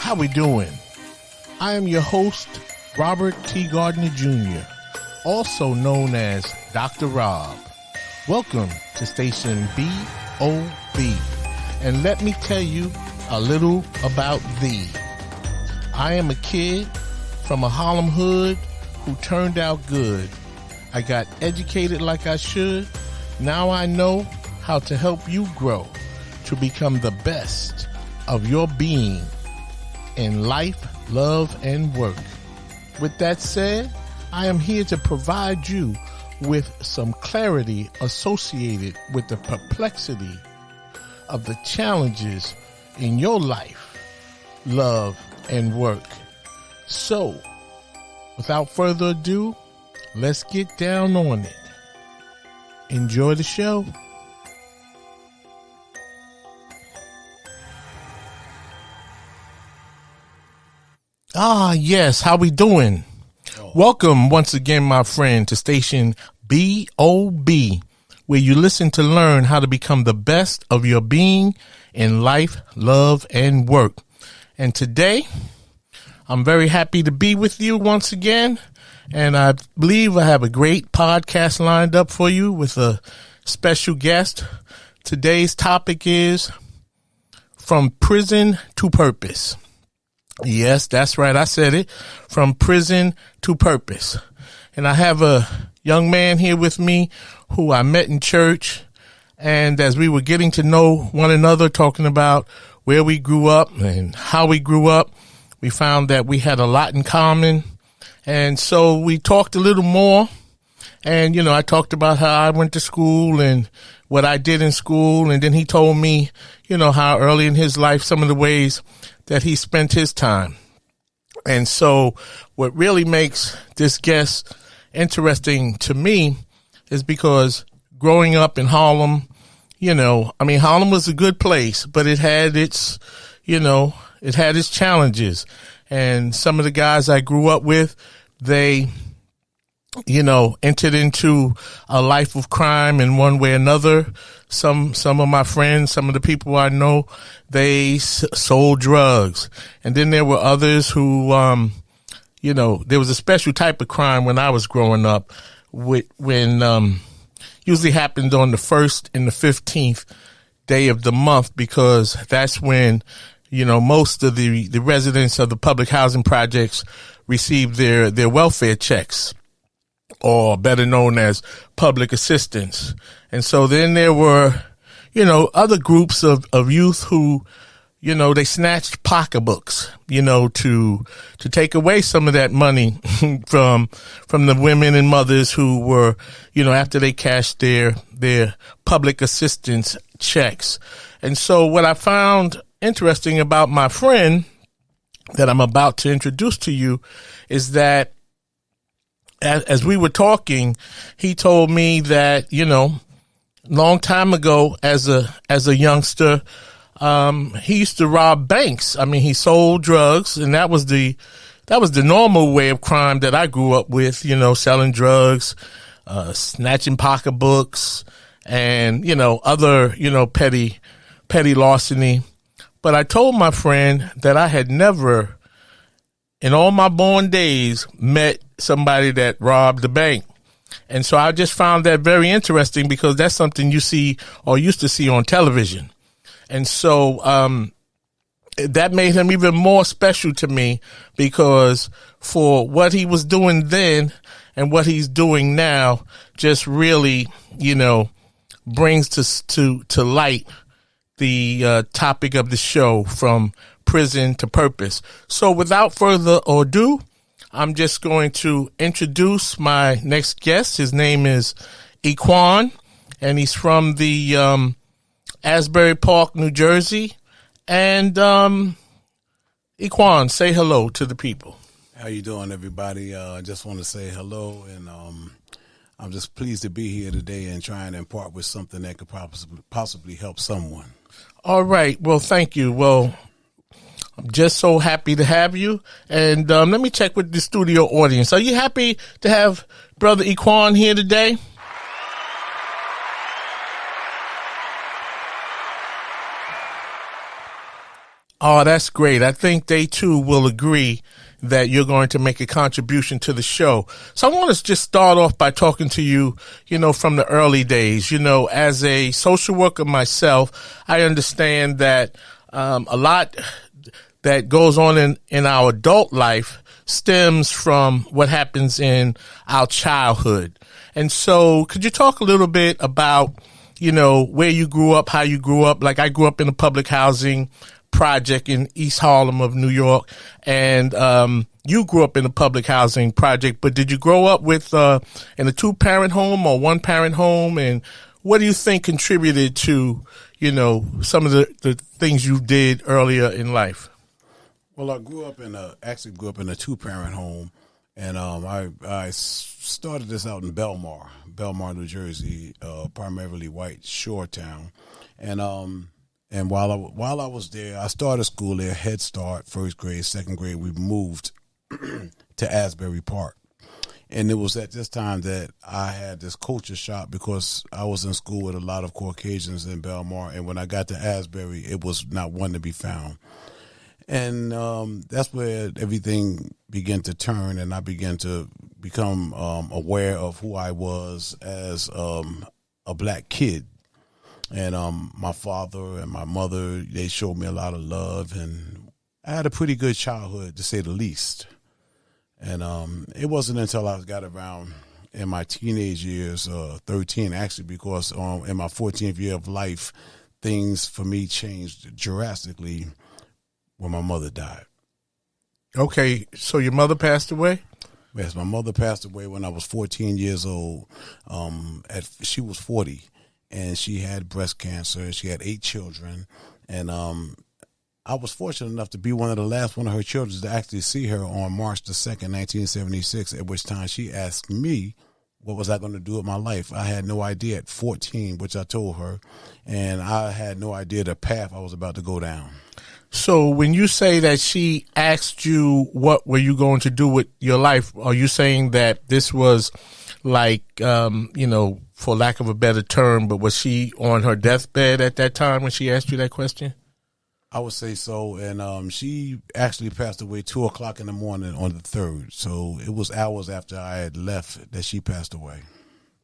How we doing? I am your host, Robert T. Gardner Jr., also known as Dr. Rob. Welcome to Station B.O.B. And let me tell you a little about thee. I am a kid from a Harlem hood who turned out good. I got educated like I should. Now I know how to help you grow to become the best of your being in life, love, and work. With that said, I am here to provide you with some clarity associated with the perplexity of the challenges in your life, love, and work. So, without further ado, let's get down on it. Enjoy the show. Yes, how we doing? Welcome once again, my friend, to Station B.O.B., where you listen to learn how to become the best of your being in life, love, and work. And today, I'm very happy to be with you once again, and I believe I have a great podcast lined up for you with a special guest. Today's topic is From Prison to Purpose. Yes, that's right. I said it. From prison to purpose. And I have a young man here with me who I met in church. And as we were getting to know one another, talking about where we grew up and how we grew up, we found that we had a lot in common. And so we talked a little more. And, I talked about how I went to school and what I did in school. And then he told me, how early in his life, some of the ways that he spent his time. And so what really makes this guest interesting to me is because growing up in Harlem, Harlem was a good place, but it had its, it had its challenges. And some of the guys I grew up with, they, entered into a life of crime in one way or another. Some of my friends, some of the people I know, they sold drugs. And then there were others who, there was a special type of crime when I was growing up when usually happened on the 1st and the 15th day of the month, because that's when, most of the residents of the public housing projects received their welfare checks, or better known as public assistance. And so then there were, other groups of youth who, they snatched pocketbooks, to take away some of that money from the women and mothers who were, after they cashed their public assistance checks. And so what I found interesting about my friend that I'm about to introduce to you is that as we were talking, he told me that, long time ago as a youngster, he used to rob banks. I mean, he sold drugs, and that was the normal way of crime that I grew up with, selling drugs, snatching pocketbooks, and, other, petty larceny. But I told my friend that I had never in all my born days met somebody that robbed the bank. And so I just found that very interesting, because that's something you see or used to see on television. And so that made him even more special to me, because for what he was doing then and what he's doing now just really, brings to light the topic of the show, From Prison to Purpose. So without further ado, I'm just going to introduce my next guest. His name is Equan, and he's from the Asbury Park, New Jersey. And Equan, say hello to the people. How you doing, everybody? I just want to say hello, and I'm just pleased to be here today and try and impart with something that could possibly help someone. All right. Well, thank you. Well, I'm just so happy to have you. And let me check with the studio audience. Are you happy to have Brother Equan here today? Oh, that's great. I think they too will agree that you're going to make a contribution to the show. So I want to just start off by talking to you, from the early days. As a social worker myself, I understand that a lot that goes on in our adult life stems from what happens in our childhood. And so could you talk a little bit about, where you grew up, how you grew up? Like I grew up in a public housing project in East Harlem of New York, and you grew up in a public housing project, but did you grow up with in a two-parent home or one-parent home? And what do you think contributed to, some of the things you did earlier in life? Well, I grew up in a two-parent home, and I started this out in Belmar, New Jersey, primarily white shore town, and while I was there, I started school there, Head Start, first grade, second grade. We moved to Asbury Park, and it was at this time that I had this culture shock because I was in school with a lot of Caucasians in Belmar, and when I got to Asbury, it was not one to be found. And that's where everything began to turn, and I began to become aware of who I was as a black kid. And my father and my mother, they showed me a lot of love, and I had a pretty good childhood, to say the least. And it wasn't until I got around in my teenage years, 13 actually, because in my 14th year of life, things for me changed drastically when my mother died. Okay, so your mother passed away? Yes, my mother passed away when I was 14 years old. She was 40, and she had breast cancer. She had 8 children, and I was fortunate enough to be one of her children to actually see her on March the 2nd, 1976, at which time she asked me what was I going to do with my life. I had no idea at 14, which I told her, and I had no idea the path I was about to go down. So when you say that she asked you what were you going to do with your life, are you saying that this was like, for lack of a better term, but was she on her deathbed at that time when she asked you that question? I would say so. And she actually passed away 2:00 in the morning on the 3rd. So it was hours after I had left that she passed away.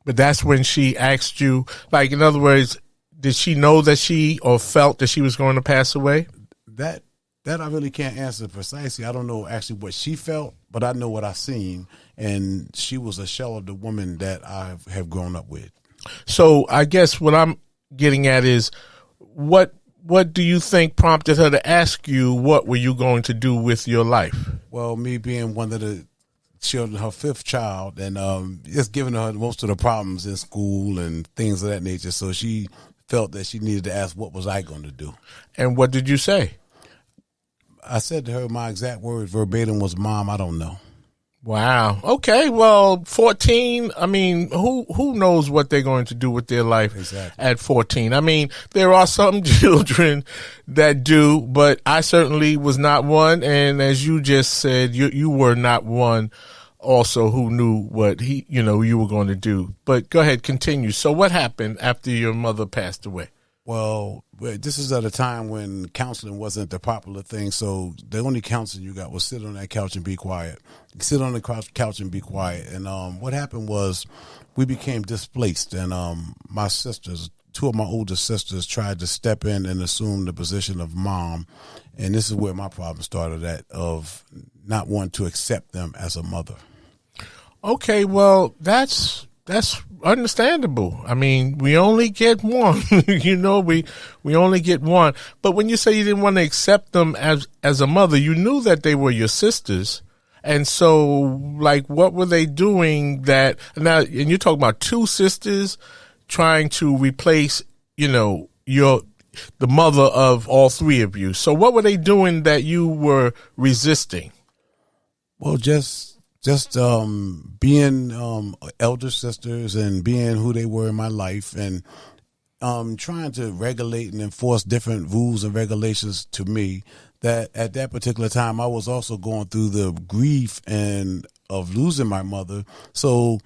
But that's when she asked you, like, in other words, did she know that she or felt that she was going to pass away? That I really can't answer precisely. I don't know actually what she felt, but I know what I seen, and she was a shell of the woman that I have grown up with. So I guess what I'm getting at is what do you think prompted her to ask you what were you going to do with your life? Well, me being one of the children, her 5th child, and just giving her most of the problems in school and things of that nature, so she felt that she needed to ask what was I going to do. And what did you say? I said to her, my exact word verbatim was, "Mom, I don't know." Wow. Okay. Well, 14, I mean, who knows what they're going to do with their life at 14? I mean, there are some children that do, but I certainly was not one. And as you just said, you were not one also who knew what you were going to do. But go ahead, continue. So what happened after your mother passed away? Well, this is at a time when counseling wasn't the popular thing, so the only counseling you got was sit on that couch and be quiet. Sit on the couch and be quiet. And what happened was we became displaced, and my sisters, 2 of my older sisters, tried to step in and assume the position of mom, and this is where my problem started of not wanting to accept them as a mother. Okay, well, that's understandable. I mean, we only get one, we only get one. But when you say you didn't want to accept them as a mother, you knew that they were your sisters. And so, like, what were they doing that now, and you're talking about 2 sisters trying to replace, the mother of all 3 of you. So what were they doing that you were resisting? Well, just being elder sisters and being who they were in my life, and trying to regulate and enforce different rules and regulations to me that at that particular time I was also going through the grief and of losing my mother. So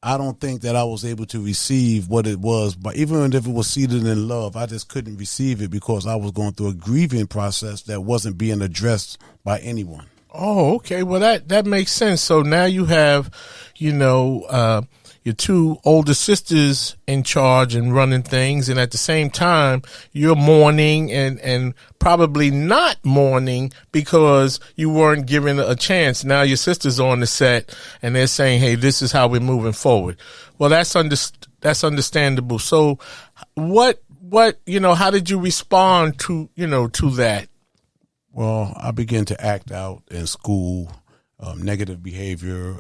I don't think that I was able to receive what it was, but even if it was seated in love, I just couldn't receive it because I was going through a grieving process that wasn't being addressed by anyone. Oh, okay. Well, that makes sense. So now you have, your two older sisters in charge and running things, and at the same time, you're mourning and probably not mourning because you weren't given a chance. Now your sisters are on the set, and they're saying, "Hey, this is how we're moving forward." Well, that's understandable. So, what how did you respond to that? Well, I began to act out in school, negative behavior,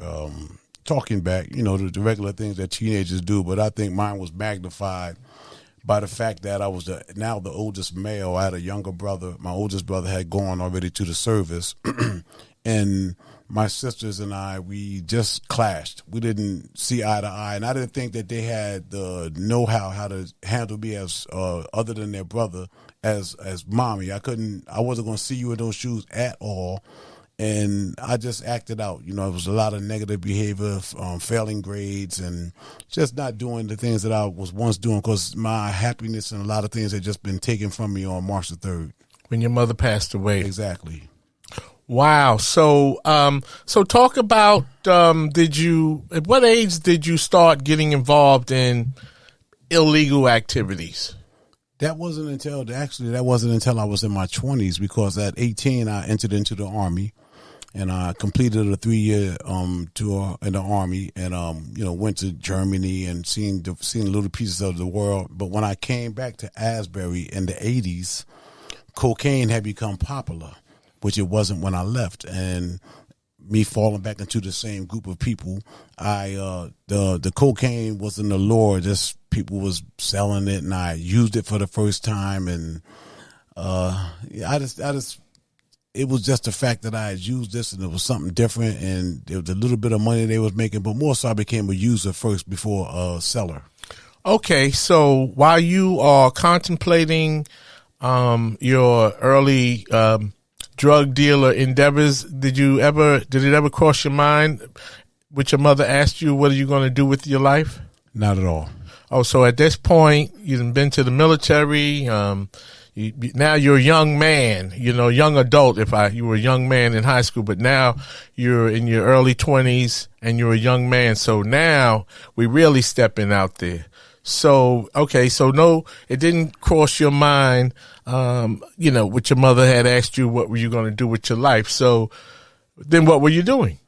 talking back, the regular things that teenagers do. But I think mine was magnified by the fact that I was now the oldest male. I had a younger brother. My oldest brother had gone already to the service. And my sisters and I, we just clashed. We didn't see eye to eye. And I didn't think that they had the know-how how to handle me as other than their brother as mommy. I wasn't going to see you in those shoes at all. And I just acted out. It was a lot of negative behavior, failing grades, and just not doing the things that I was once doing because my happiness and a lot of things had just been taken from me on March the 3rd. When your mother passed away. Exactly. Wow. So, so talk about, at what age did you start getting involved in illegal activities? That wasn't until I was in my 20s, because at 18 I entered into the Army, and I completed a 3-year tour in the Army, and went to Germany and seen little pieces of the world. But when I came back to Asbury in the 80s, cocaine had become popular, which it wasn't when I left. And me falling back into the same group of people, the cocaine was an allure. Just people was selling it, and I used it for the first time, and it was just the fact that I had used this, and it was something different, and it was a little bit of money they was making, but more so I became a user first before a seller. Okay, so while you are contemplating your early drug dealer endeavors, did it ever cross your mind, with your mother asked you, what are you going to do with your life? Not at all. Oh, so at this point, you've been to the military. Now you're a young man, young adult. You were a young man in high school, but now you're in your early 20s and you're a young man. So now we're really stepping out there. So, okay, so no, it didn't cross your mind, what your mother had asked you, what were you going to do with your life? So then what were you doing?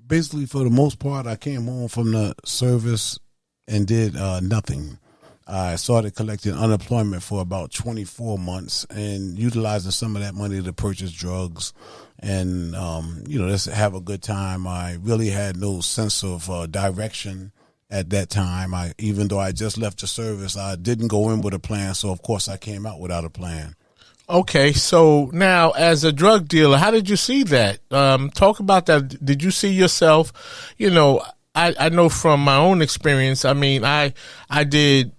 Basically, for the most part, I came home from the service and did nothing. I started collecting unemployment for about 24 months and utilizing some of that money to purchase drugs and, just have a good time. I really had no sense of direction at that time. Even though I just left the service, I didn't go in with a plan. So, of course, I came out without a plan. Okay, so now as a drug dealer, how did you see that? Talk about that. Did you see yourself, I know from my own experience, I did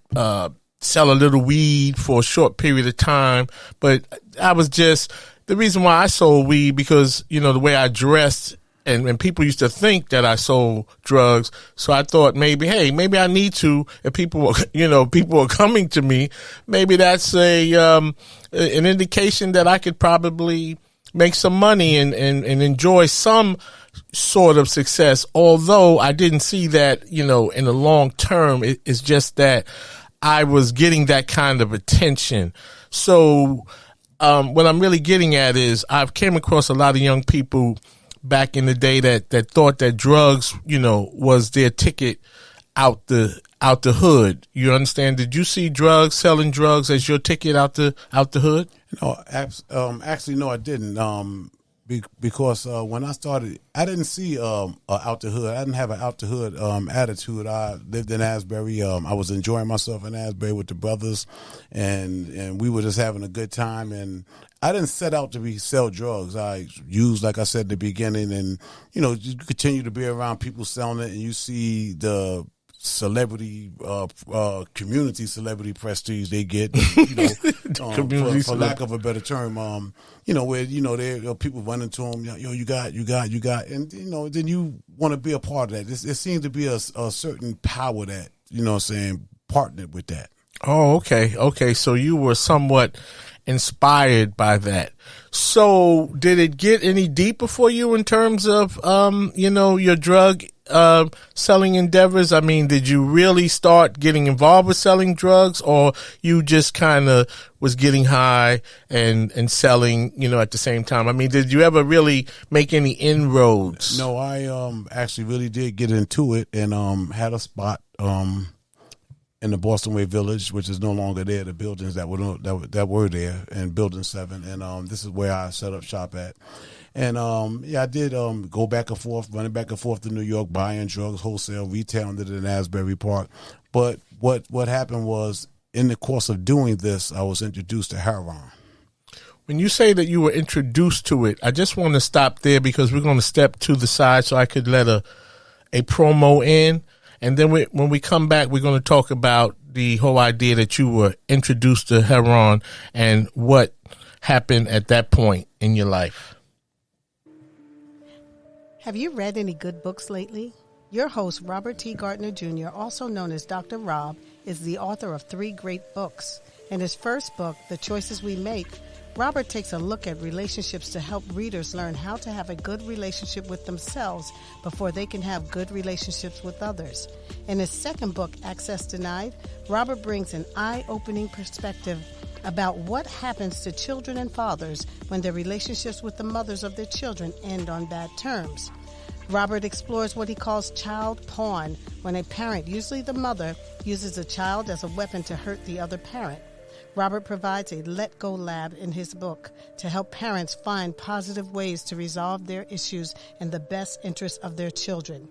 sell a little weed for a short period of time, but I was the reason why I sold weed because, the way I dressed and people used to think that I sold drugs. So I thought maybe I need to, if people are coming to me, maybe that's an indication that I could probably make some money and enjoy some sort of success. Although I didn't see that, in the long term, it's just that I was getting that kind of attention. So, what I'm really getting at is I've came across a lot of young people back in the day that thought that drugs, was their ticket out the hood. You understand? Did you see selling drugs as your ticket out the hood? No, actually, no, I didn't. Because when I started, I didn't see out the hood. I didn't have an out the hood attitude. I lived in Asbury. I was enjoying myself in Asbury with the brothers, and we were just having a good time. And I didn't set out to sell drugs. I used, like I said at the beginning, and you continue to be around people selling it, and you see the celebrity, community celebrity prestige they get, for lack of a better term, where, there people run into them, you got, and, then you want to be a part of that. It seems to be a certain power that, partnered with that. Oh, okay. Okay. So you were somewhat inspired by that. So did it get any deeper for you in terms of, your drug selling endeavors? I mean, did you really start getting involved with selling drugs, or you just kind of was getting high and selling, at the same time? I mean, did you ever really make any inroads? No, I actually really did get into it and had a spot in the Boston Way Village, which is no longer there, the buildings that were there, and Building 7. And this is where I set up shop at. And I did go back and forth, running back and forth to New York, buying drugs, wholesale, retailing it in Asbury Park. But what happened was, in the course of doing this, I was introduced to heroin. When you say that you were introduced to it, I just want to stop there because we're going to step to the side so I could let a promo in. And then when we come back, we're going to talk about the whole idea that you were introduced to heroin and what happened at that point in your life. Have you read any good books lately? Your host, Robert T. Gardner Jr., also known as Dr. Rob, is the author of 3 great books. In his first book, The Choices We Make, Robert takes a look at relationships to help readers learn how to have a good relationship with themselves before they can have good relationships with others. In his second book, Access Denied, Robert brings an eye-opening perspective about what happens to children and fathers when their relationships with the mothers of their children end on bad terms. Robert explores what he calls child porn, when a parent, usually the mother, uses a child as a weapon to hurt the other parent. Robert provides a let-go lab in his book to help parents find positive ways to resolve their issues in the best interest of their children.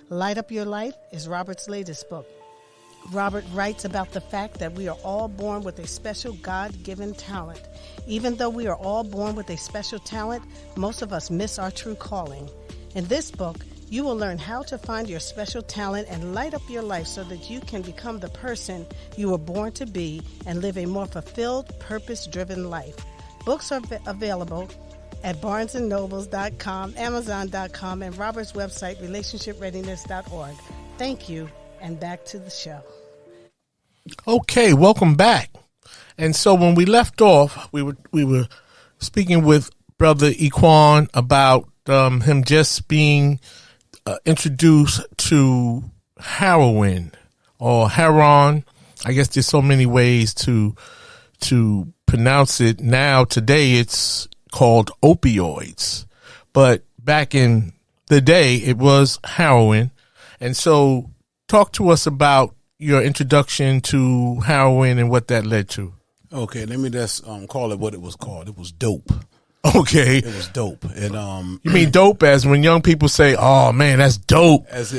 Light Up Your Life is Robert's latest book. Robert writes about the fact that we are all born with a special God-given talent. Even though we are all born with a special talent, most of us miss our true calling. In this book, you will learn how to find your special talent and light up your life so that you can become the person you were born to be and live a more fulfilled, purpose-driven life. Books are available at barnesandnobles.com, amazon.com, and Robert's website, relationshipreadiness.org. Thank you, and back to the show. Okay, welcome back. And so when we left off, we were speaking with Brother Equan about him just being introduced to heroin or heroin. I guess there's so many ways to pronounce it. Now, today, it's called opioids. But back in the day, it was heroin. And so talk to us about your introduction to heroin and what that led to. Okay, let me just call it what it was called. It was dope. Okay. It was dope. And you mean dope as when young people say, "Oh man, that's dope," as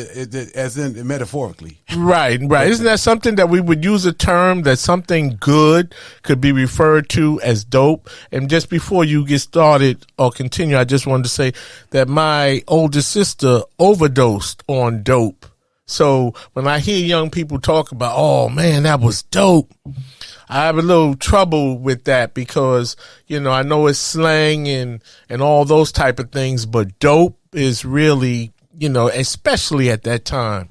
in metaphorically. Right. Isn't that something that we would use a term that something good could be referred to as dope? And just before you get started or continue, I just wanted to say that my older sister overdosed on dope. So when I hear young people talk about, "Oh man, that was dope," I have a little trouble with that because, I know it's slang and all those type of things, but dope is really, especially at that time,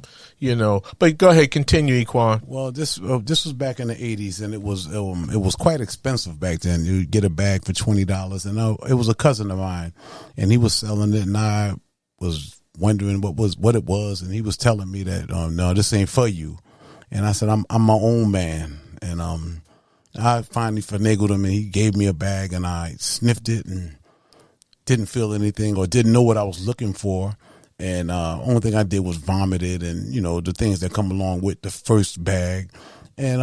But go ahead, continue, Equan. Well, this was back in the 80s, and it was quite expensive back then. You'd get a bag for $20, and it was a cousin of mine, and he was selling it, and I was wondering what it was, and he was telling me that, no, this ain't for you. And I said, I'm my own man, and I finally finagled him, and he gave me a bag, and I sniffed it and didn't feel anything or didn't know what I was looking for. And only thing I did was vomit it and, the things that come along with the first bag. And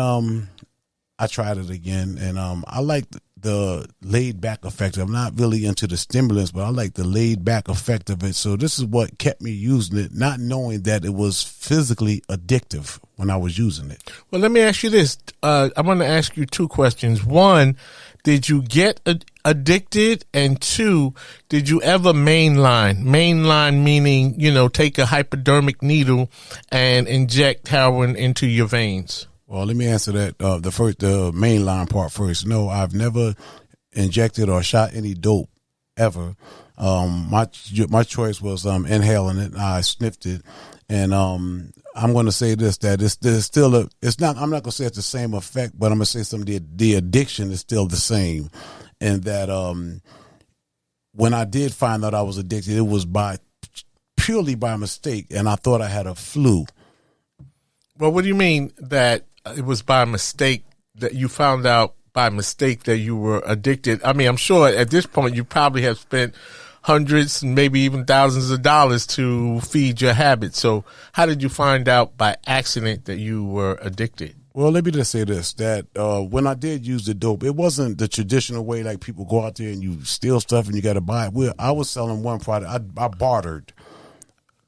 I tried it again, and I like the laid back effect. I'm not really into the stimulants, but I like the laid back effect of it. So this is what kept me using it, not knowing that it was physically addictive when I was using it. Well, let me ask you this. I want to ask you 2 questions. One, did you get addicted? And two, did you ever mainline? Mainline meaning, take a hypodermic needle and inject heroin into your veins. Well, let me answer that. The mainline part first. No, I've never injected or shot any dope ever. My choice was inhaling it. I sniffed it, and I'm going to say this, that there's still it's not, I'm not going to say it's the same effect, but I'm going to say the addiction is still the same. And that, when I did find out I was addicted, it was purely by mistake. And I thought I had a flu. Well, what do you mean that it was by mistake that you found out by mistake that you were addicted? I mean, I'm sure at this point you probably have spent hundreds and maybe even thousands of dollars to feed your habit. So how did you find out by accident that you were addicted? Well, let me just say this, that when I did use the dope, it wasn't the traditional way like people go out there and you steal stuff and you got to buy it. I was selling one product. I bartered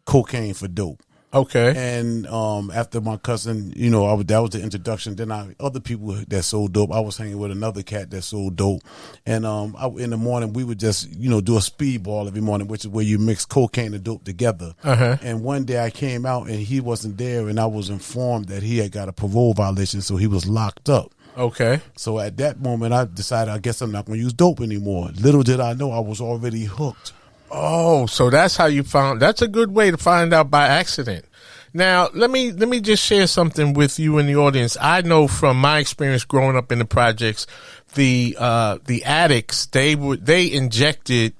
cocaine for dope. Okay. And after my cousin, that was the introduction. Then other people that sold dope. I was hanging with another cat that sold dope. And in the morning, we would just, do a speedball every morning, which is where you mix cocaine and dope together. Uh-huh. And one day I came out and he wasn't there, and I was informed that he had got a parole violation, so he was locked up. Okay. So at that moment, I decided, I guess I'm not going to use dope anymore. Little did I know I was already hooked. Oh, so that's how you that's a good way to find out by accident. Now, let me just share something with you and the audience. I know from my experience growing up in the projects, the addicts, they injected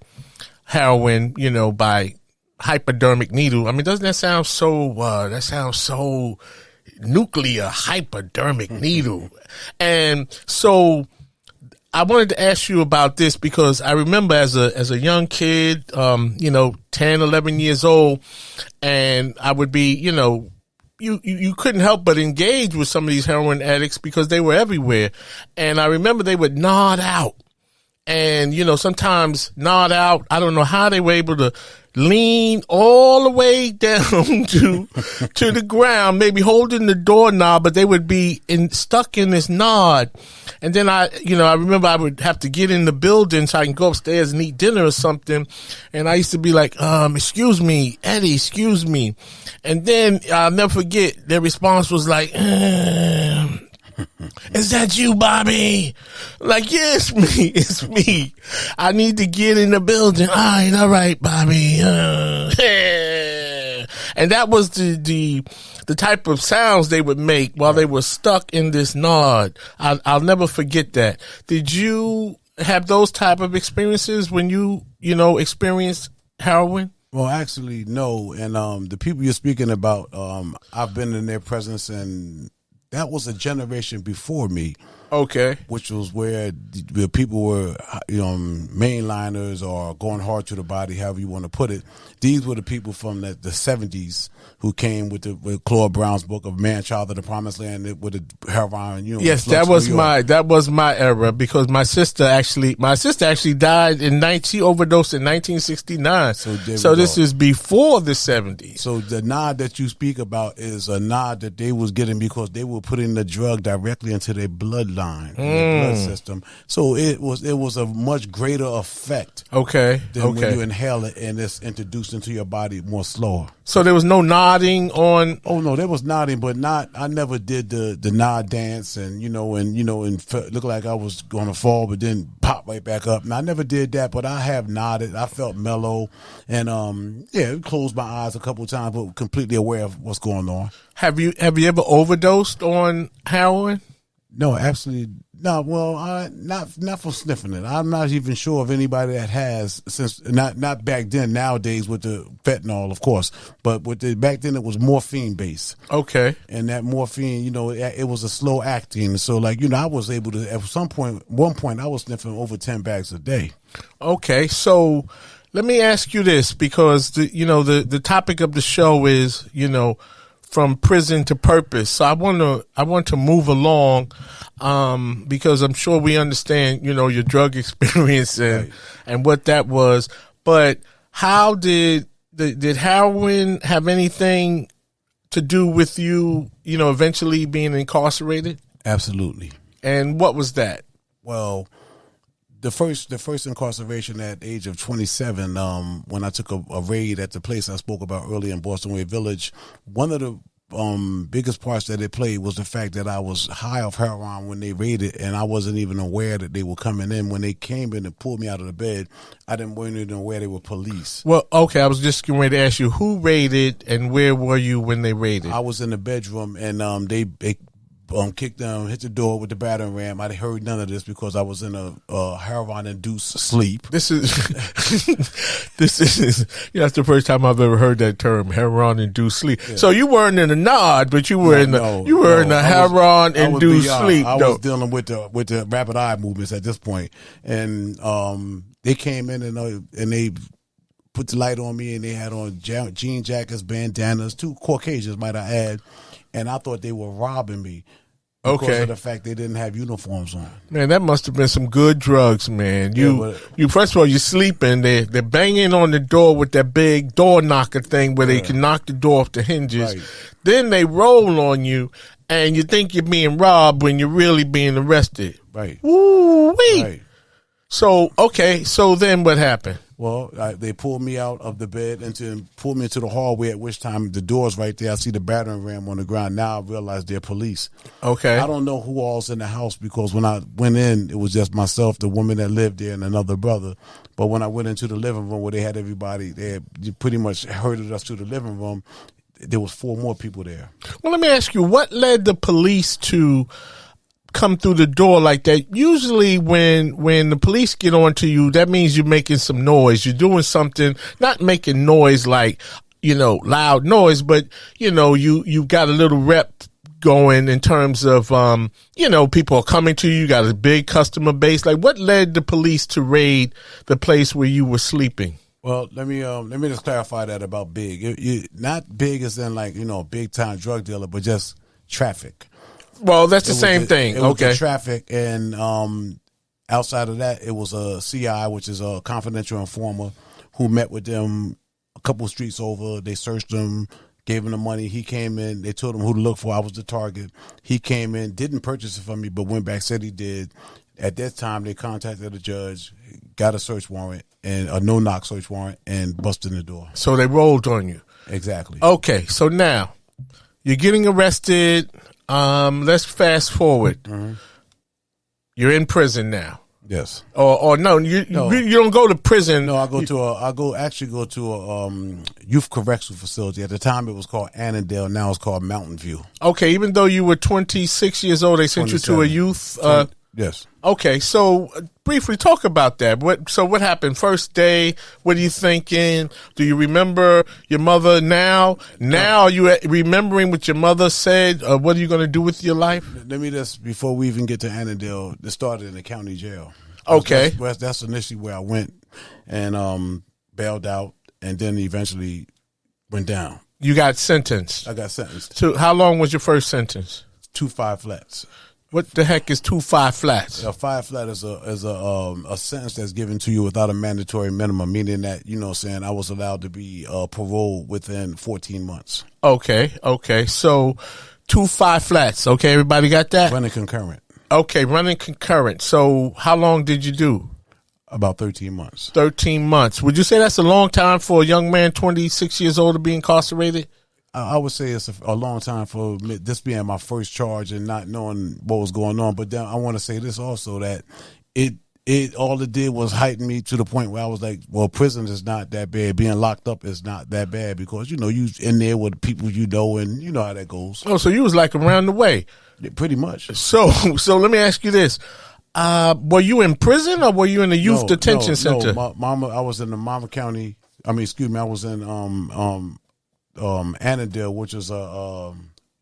heroin, by hypodermic needle. I mean, doesn't that sound so nuclear, hypodermic needle? And so I wanted to ask you about this because I remember as a young kid, 10, 11 years old, and I would be, you couldn't help but engage with some of these heroin addicts because they were everywhere. And I remember they would nod out. And, sometimes nod out. I don't know how they were able to lean all the way down to the ground, maybe holding the doorknob, but they would be stuck in this nod. And then I remember I would have to get in the building so I can go upstairs and eat dinner or something. And I used to be like, excuse me, Eddie, excuse me. And then I'll never forget, their response was like, is that you, Bobby? Like, yeah, it's me. I need to get in the building. All right, Bobby. And that was the type of sounds they would make while they were stuck in this nod. I'll never forget that. Did you have those type of experiences when you experienced heroin? Well, actually, no. And the people you're speaking about, I've been in their presence, and that was a generation before me. Okay. Which was where people were, mainliners or going hard to the body, however you want to put it. These were the people from the 70s who came with Claude Brown's book of Man, Child of the Promised Land with the heroin. Yes, that was my era because my sister actually died she overdosed in 1969. So this is before the 70s. So the nod that you speak about is a nod that they was getting because they were putting the drug directly into their bloodline, their blood system. So it was a much greater effect. Okay. Than when you inhale it and it's introduced into your body more slower. So there was no nodding on. Oh no, there was nodding, but I never did the nod dance and looked like I was going to fall, but then pop right back up. And I never did that, but I have nodded. I felt mellow, and closed my eyes a couple of times, but completely aware of what's going on. Have you ever overdosed on heroin? No, absolutely no. Well, not from sniffing it. I'm not even sure of anybody that has, since not back then. Nowadays with the fentanyl, of course, but back then it was morphine based. Okay, and that morphine, it was a slow acting. So I was able to at one point I was sniffing over 10 bags a day. Okay, so let me ask you this, because the topic of the show is from prison to purpose. So I want to move along, because I'm sure we understand, your drug experience and what that was. But how did heroin have anything to do with you, eventually being incarcerated? Absolutely. And what was that? Well, the first incarceration at the age of 27, when I took a raid at the place I spoke about earlier in Boston Way Village, one of the biggest parts that it played was the fact that I was high off heroin when they raided, and I wasn't even aware that they were coming in. When they came in and pulled me out of the bed, I weren't even aware they were police. Well, okay, I was just getting ready to ask you, who raided and where were you when they raided? I was in the bedroom, and they kicked down, hit the door with the battering ram. I heard none of this because I was in a heroin-induced sleep. This is that's the first time I've ever heard that term, heroin-induced sleep. Yeah. So you weren't in a nod, but you were in a heroin-induced sleep. I was dealing with the rapid eye movements at this point, and they came in and they put the light on me, and they had on jean jackets, bandanas, 2 Caucasians, might I add. And I thought they were robbing me because of the fact they didn't have uniforms on. Man, that must have been some good drugs, man. You first of all, you're sleeping. They're banging on the door with that big door knocker thing where they can knock the door off the hinges. Right. Then they roll on you, and you think you're being robbed when you're really being arrested. Right. Woo-wee. Right. So then what happened? Well, they pulled me out of the bed and pulled me into the hallway, at which time the door's right there. I see the battering ram on the ground. Now I realize they're police. Okay. I don't know who all's in the house because when I went in, it was just myself, the woman that lived there, and another brother. But when I went into the living room where they had everybody, they had pretty much herded us to the living room. There was 4 more people there. Well, let me ask you, what led the police to come through the door like that? Usually when the police get onto you, that means you're making some noise. You're doing something, not making noise like, loud noise, but, you've got a little rep going in terms of, people are coming to you. You got a big customer base. Like, what led the police to raid the place where you were sleeping? Well, let me just clarify that about big. Not big as in like, big time drug dealer, but just traffic. Well, that's the same thing. It was the traffic, and outside of that, it was a CI, which is a confidential informer, who met with them a couple of streets over. They searched him, gave him the money. He came in. They told him who to look for. I was the target. He came in, didn't purchase it from me, but went back, said he did. At that time, they contacted the judge, got a search warrant, and a no-knock search warrant, and busted in the door. So they rolled on you. Exactly. Okay, so now you're getting arrested. Let's fast forward. Mm-hmm. You're in prison now. Yes. Or no, you don't go to prison. No, I go to a youth correctional facility. At the time, it was called Annandale. Now it's called Mountain View. Okay, even though you were 26 years old, they sent you to a youth. Yes. Okay, so briefly talk about that. What happened first day? What are you thinking? Do you remember your mother now? Now are you remembering what your mother said? What are you going to do with your life? Let me just, before we even get to Annandale, it started in the county jail. Okay. That's initially where I went and bailed out, and then eventually went down. You got sentenced? I got sentenced. To how long was your first sentence? 2 5 flats. What the heck is 2 5 flats? A 5 flat is a sentence that's given to you without a mandatory minimum, meaning that, I was allowed to be paroled within 14 months. Okay. So 2 5 flats. Okay, everybody got that? Running concurrent. Okay, running concurrent. So how long did you do? About 13 months. 13 months. Would you say that's a long time for a young man 26 years old to be incarcerated? I would say it's a long time for this being my first charge and not knowing what was going on. But then I want to say this also, that it all it did was heighten me to the point where I was like, well, prison is not that bad. Being locked up is not that bad because, you in there with people and you know how that goes. Oh, so you was like around the way. Yeah, pretty much. So let me ask you this. Were you in prison or were you in the youth detention center? No, I was in the I was in Annandale, which is a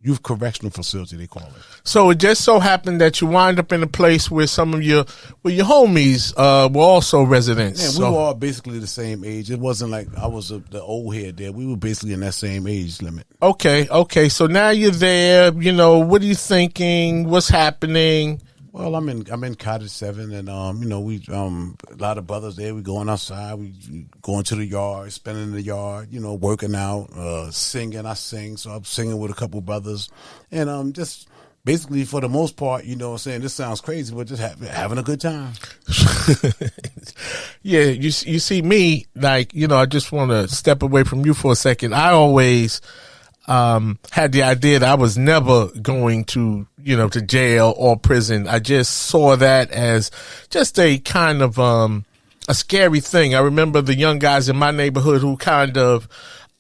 youth correctional facility, they call it. So it just so happened that you wind up in a place where some of your homies were also residents. Yeah, we were all basically the same age. It wasn't like I was the old head there. We were basically in that same age limit. Okay. So now you're there. What are you thinking? What's happening? Well, I'm in Cottage 7, and we a lot of brothers there. We going outside, we going to the yard, spending in the yard, working out, singing. I sing, so I'm singing with a couple brothers, and just basically, for the most part, you know what I'm saying, this sounds crazy, but just having a good time. Yeah, you see me, like, you know, I just want to step away from you for a second. I always had the idea that I was never going to, you know, to jail or prison. I just saw that as just a kind of a scary thing. I remember the young guys in my neighborhood who kind of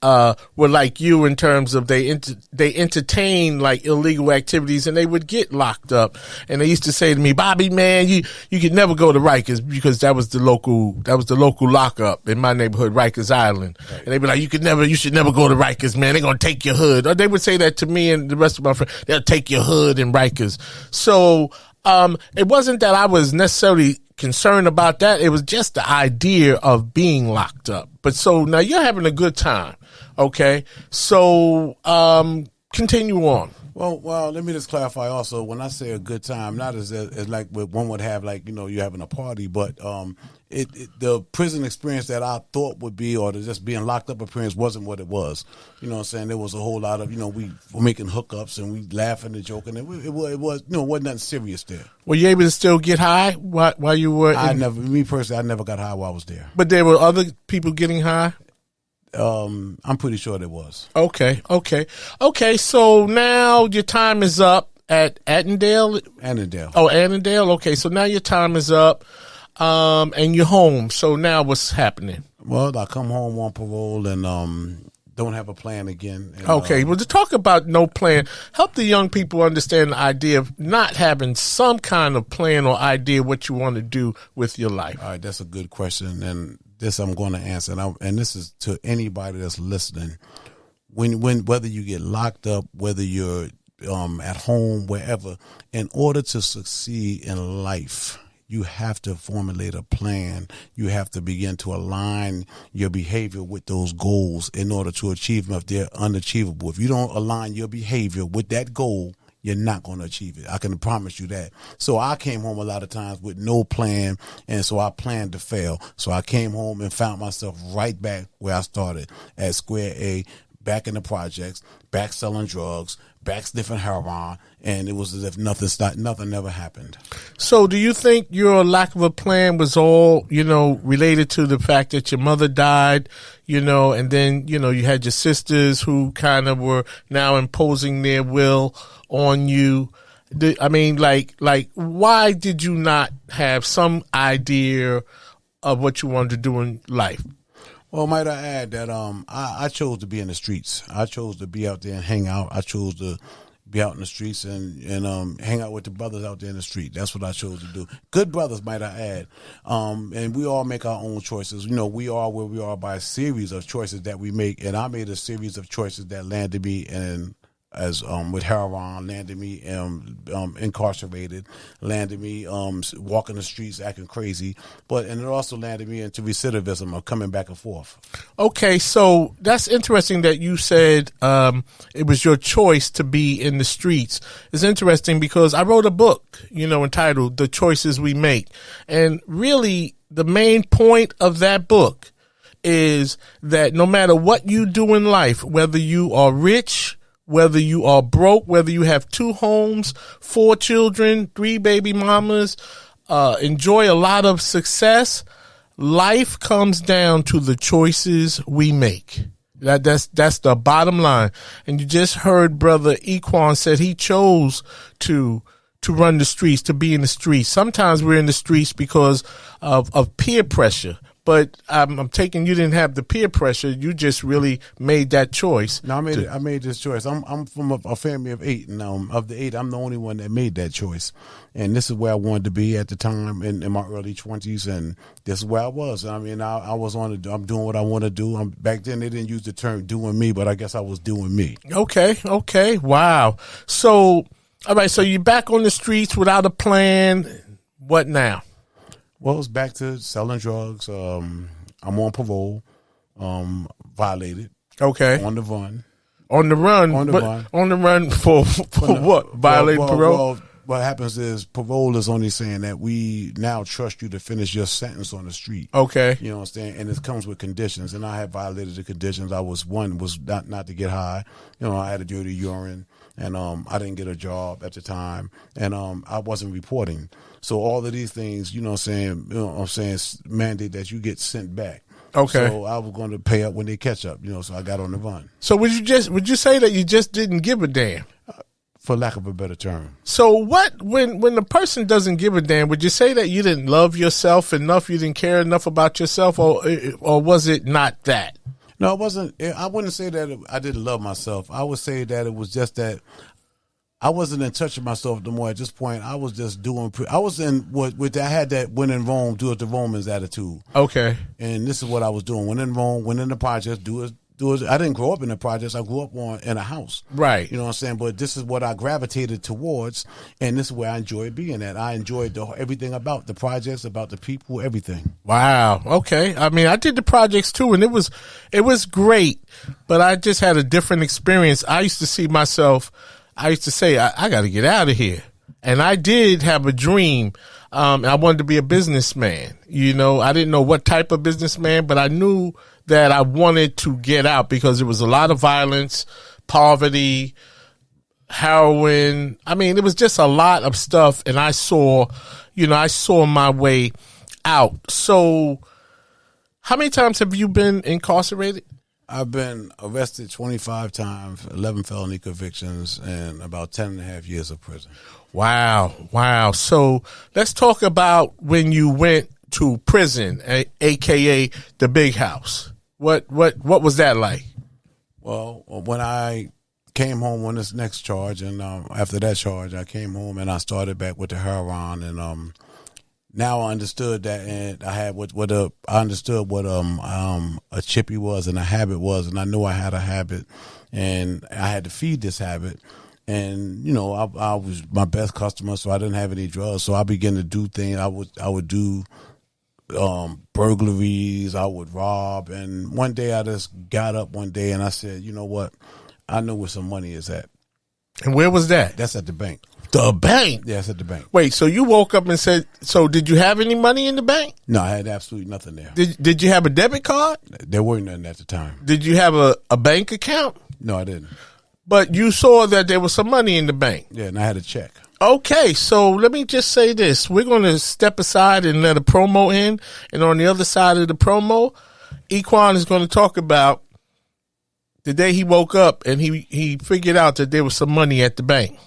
were like you in terms of they entertain like illegal activities and they would get locked up. And they used to say to me, Bobby, man, you could never go to Rikers, because that was the local lockup in my neighborhood, Rikers Island. Right. And they'd be like, you should never go to Rikers, man. They're going to take your hood. Or they would say that to me and the rest of my friends. They'll take your hood in Rikers. So, it wasn't that I was necessarily concerned about that. It was just the idea of being locked up. But so now you're having a good time. Okay. So, continue on. Well, let me just clarify also, when I say a good time, not as like one would have, like, you know, you're having a party, but, the prison experience that I thought would be, or the just being locked up experience, wasn't what it was. You know what I'm saying? There was a whole lot of, you know, we were making hookups and we laughing and joking. It was, you know, it wasn't nothing serious there. Were you able to still get high while you were? Me personally, I never got high while I was there. But there were other people getting high? I'm pretty sure there was. Okay. So now your time is up at Annandale? Annandale. Oh, Annandale. Okay. So now your time is up. And you're home. So now what's happening? Well, I come home on parole and don't have a plan again. And, okay. Well, to talk about no plan, help the young people understand the idea of not having some kind of plan or idea what you want to do with your life. All right, that's a good question, and this I'm going to answer, and this is to anybody that's listening. When whether you get locked up, whether you're at home, wherever, in order to succeed in life, you have to formulate a plan. You have to begin to align your behavior with those goals in order to achieve them if they're unachievable. If you don't align your behavior with that goal, you're not going to achieve it. I can promise you that. So I came home a lot of times with no plan, and so I planned to fail. So I came home and found myself right back where I started, at square A, back in the projects, back selling drugs, back sniffing heroin, and it was as if nothing ever happened. So do you think your lack of a plan was all, you know, related to the fact that your mother died, you know, and then, you know, you had your sisters who kind of were now imposing their will on you? I mean, like, why did you not have some idea of what you wanted to do in life? Well, might I add that I chose to be in the streets. I chose to be out there and hang out. I chose to be out in the streets and hang out with the brothers out there in the street. That's what I chose to do. Good brothers, might I add. And we all make our own choices. You know, we are where we are by a series of choices that we make. And I made a series of choices that landed me in, as with heroin, landed me incarcerated, landed me walking the streets acting crazy, and it also landed me into recidivism of coming back and forth. Okay, so that's interesting that you said it was your choice to be in the streets. It's interesting because I wrote a book, you know, entitled The Choices We Make, and really the main point of that book is that no matter what you do in life, whether you are rich, whether you are broke, whether you have 2 homes, 4 children, 3 baby mamas, enjoy a lot of success, life comes down to the choices we make. That's the bottom line. And you just heard Brother Equan said he chose to run the streets, to be in the streets. Sometimes we're in the streets because of peer pressure. But I'm taking you didn't have the peer pressure. You just really made that choice. No, I made this choice. I'm from a family of 8, and of the 8, I'm the only one that made that choice. And this is where I wanted to be at the time in my early 20s, and this is where I was. I mean, I'm doing what I want to do. Back then, they didn't use the term "doing me," but I guess I was doing me. Okay, wow. So, all right, so you're back on the streets without a plan. What now? Well, it's back to selling drugs. I'm on parole, violated. Okay. On the run. On the run? On the run for what? Violating parole? what happens is parole is only saying that we now trust you to finish your sentence on the street. Okay. You know what I'm saying? And it comes with conditions, and I had violated the conditions. One was not to get high. You know, I had a dirty urine, and I didn't get a job at the time, and I wasn't reporting. So all of these things, mandate that you get sent back. Okay. So I was going to pay up when they catch up, so I got on the run. So would you say that you just didn't give a damn? For lack of a better term. So when the person doesn't give a damn, would you say that you didn't love yourself enough, you didn't care enough about yourself, or was it not that? No, it wasn't. I wouldn't say that I didn't love myself. I would say that it was just that I wasn't in touch with myself no more. At this point, I was just doing. I was in what I had that when in Rome, do it the Romans attitude. Okay. And this is what I was doing. When in Rome, when in the projects, do it. I didn't grow up in the projects. I grew up in a house. Right. You know what I'm saying? But this is what I gravitated towards, and this is where I enjoyed being at. I enjoyed everything about the projects, about the people, everything. Wow. Okay. I mean, I did the projects too, and it was great, but I just had a different experience. I used to see myself. I used to say, I got to get out of here. And I did have a dream. I wanted to be a businessman. I didn't know what type of businessman, but I knew that I wanted to get out because there was a lot of violence, poverty, heroin. I mean, it was just a lot of stuff. And I saw my way out. So how many times have you been incarcerated? I've been arrested 25 times, 11 felony convictions, and about 10 and a half years of prison. Wow. So let's talk about when you went to prison, aka the big house. What was that like? Well, when I came home on this next charge, and after that charge, I came home and I started back with the heroin, and now I understood that, and I had I understood what a chippy was and a habit was, and I knew I had a habit, and I had to feed this habit. And I was my best customer, so I didn't have any drugs. So I began to do things. I would do burglaries. I would rob. And one day I just got up one day and I said, you know what? I know where some money is at. And where was that? That's at the bank. The bank? Yeah, it's at the bank. Wait, so you woke up and said, so did you have any money in the bank? No, I had absolutely nothing there. Did you have a debit card? There weren't none at the time. Did you have a bank account? No, I didn't. But you saw that there was some money in the bank. Yeah, and I had a check. Okay, so let me just say this. We're going to step aside and let a promo in. And on the other side of the promo, Equan is going to talk about the day he woke up and he figured out that there was some money at the bank.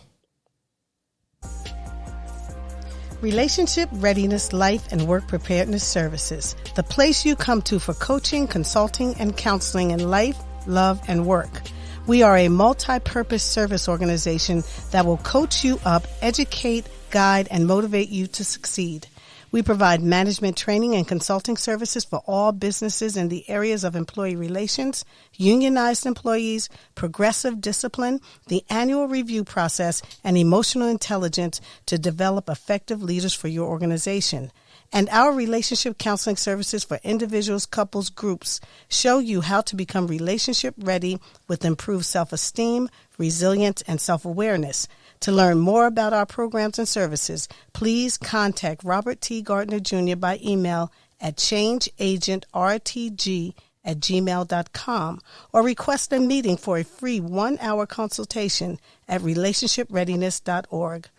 Relationship Readiness Life and Work Preparedness Services, the place you come to for coaching, consulting, and counseling in life, love, and work. We are a multi-purpose service organization that will coach you up, educate, guide, and motivate you to succeed. We provide management training and consulting services for all businesses in the areas of employee relations, unionized employees, progressive discipline, the annual review process, and emotional intelligence to develop effective leaders for your organization. And our relationship counseling services for individuals, couples, groups show you how to become relationship ready with improved self-esteem, resilience, and self-awareness. To learn more about our programs and services, please contact Robert T. Gardner Jr. by email at changeagentrtg@gmail.com or request a meeting for a free 1-hour consultation at relationshipreadiness.org.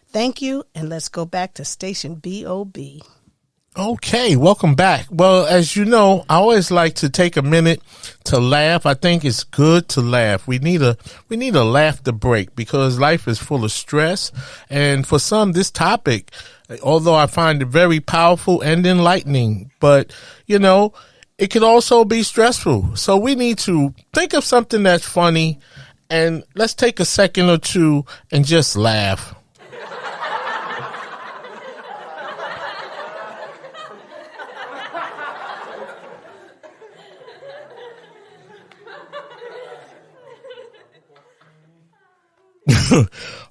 Thank you, and let's go back to Station BOB. Okay, welcome back. Well, as you know, I always like to take a minute to laugh. I think it's good to laugh. We need a laughter break because life is full of stress. And for some, this topic, although I find it very powerful and enlightening, but it can also be stressful. So we need to think of something that's funny, and let's take a second or two and just laugh.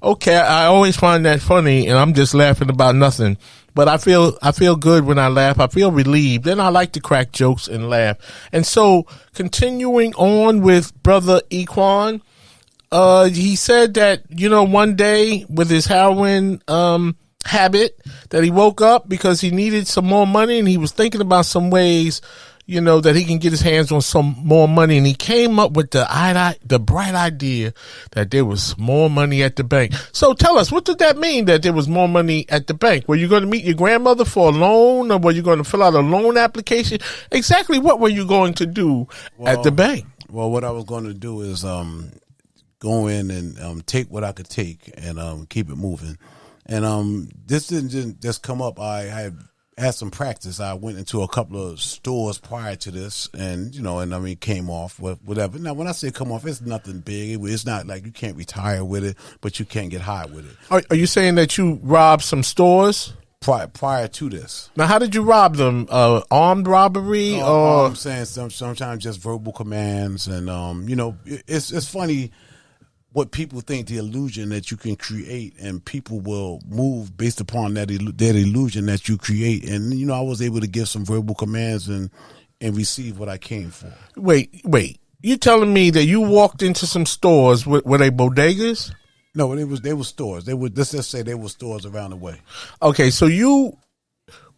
Okay, I always find that funny, and I'm just laughing about nothing. But I feel good when I laugh. I feel relieved. Then I like to crack jokes and laugh. And so, continuing on with Brother Equan, he said that, one day with his heroin habit that he woke up because he needed some more money and he was thinking about some ways, that he can get his hands on some more money. And he came up with the bright idea that there was more money at the bank. So tell us, what did that mean that there was more money at the bank? Were you going to meet your grandmother for a loan, or were you going to fill out a loan application? Exactly what were you going to do at the bank? Well, what I was going to do is go in and take what I could take and keep it moving. And this didn't just come up. I had some practice. I went into a couple of stores prior to this, and came off whatever. Now, when I say come off, it's nothing big. It's not like you can't retire with it, but you can't get high with it. Are you saying that you robbed some stores prior to this? Now, how did you rob them? Armed robbery, or I'm saying sometimes just verbal commands, and it's funny what people think, the illusion that you can create, and people will move based upon that illusion that you create. And I was able to give some verbal commands and receive what I came for. Wait, you telling me that you walked into some stores? Were they bodegas? No, they were stores. Let's just say they were stores around the way. Okay, so you,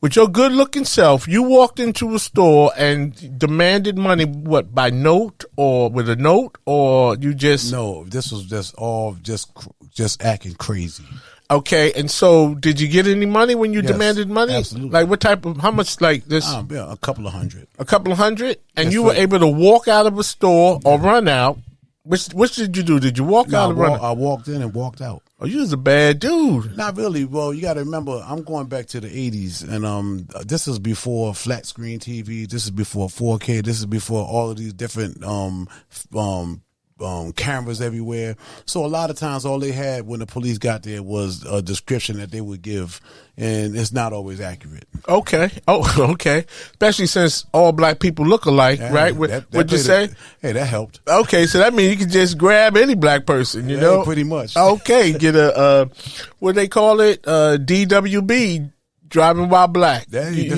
with your good looking self, you walked into a store and demanded money, what, by note or with a note, or you just? No, this was just acting crazy. Okay, and so did you get any money when you demanded money? Absolutely. Like what type of, how much, like this? Yeah, a couple of hundred. A couple of hundred? And Yes, you were able to walk out of a store or run out. Which did you do? Did you walk out and run out? I walked in and walked out. Oh, you was a bad dude. Not really. Well, you got to remember, I'm going back to the 80s, and this is before flat screen TV. This is before 4K. This is before all of these different cameras everywhere. So a lot of times all they had when the police got there was a description that they would give, and it's not always accurate. Okay. Oh, okay. Especially since all black people look alike, right? What'd you say? Hey, that helped. Okay, so that means you can just grab any black person, you know? Pretty much. Okay, get a, what they call it? DWB, driving while black. Hey,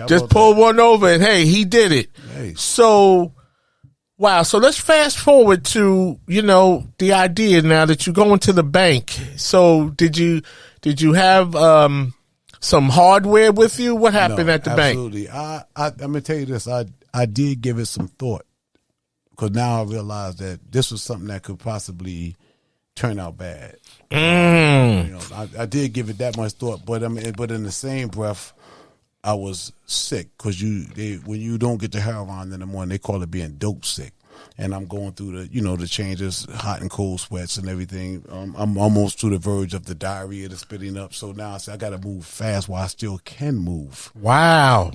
just pull one over and hey, he did it. Hey. So, wow. So let's fast forward to, the idea now that you go into the bank. So did you have some hardware with you? What happened at the bank? Absolutely. I'm gonna tell you this. I did give it some thought, because now I realize that this was something that could possibly turn out bad. I did give it that much thought, but in the same breath, I was sick, because when you don't get the heroin in the morning, they call it being dope sick. And I'm going through the changes, hot and cold sweats and everything. I'm almost to the verge of the diarrhea, the spitting up. So now I got to move fast while I still can move. Wow.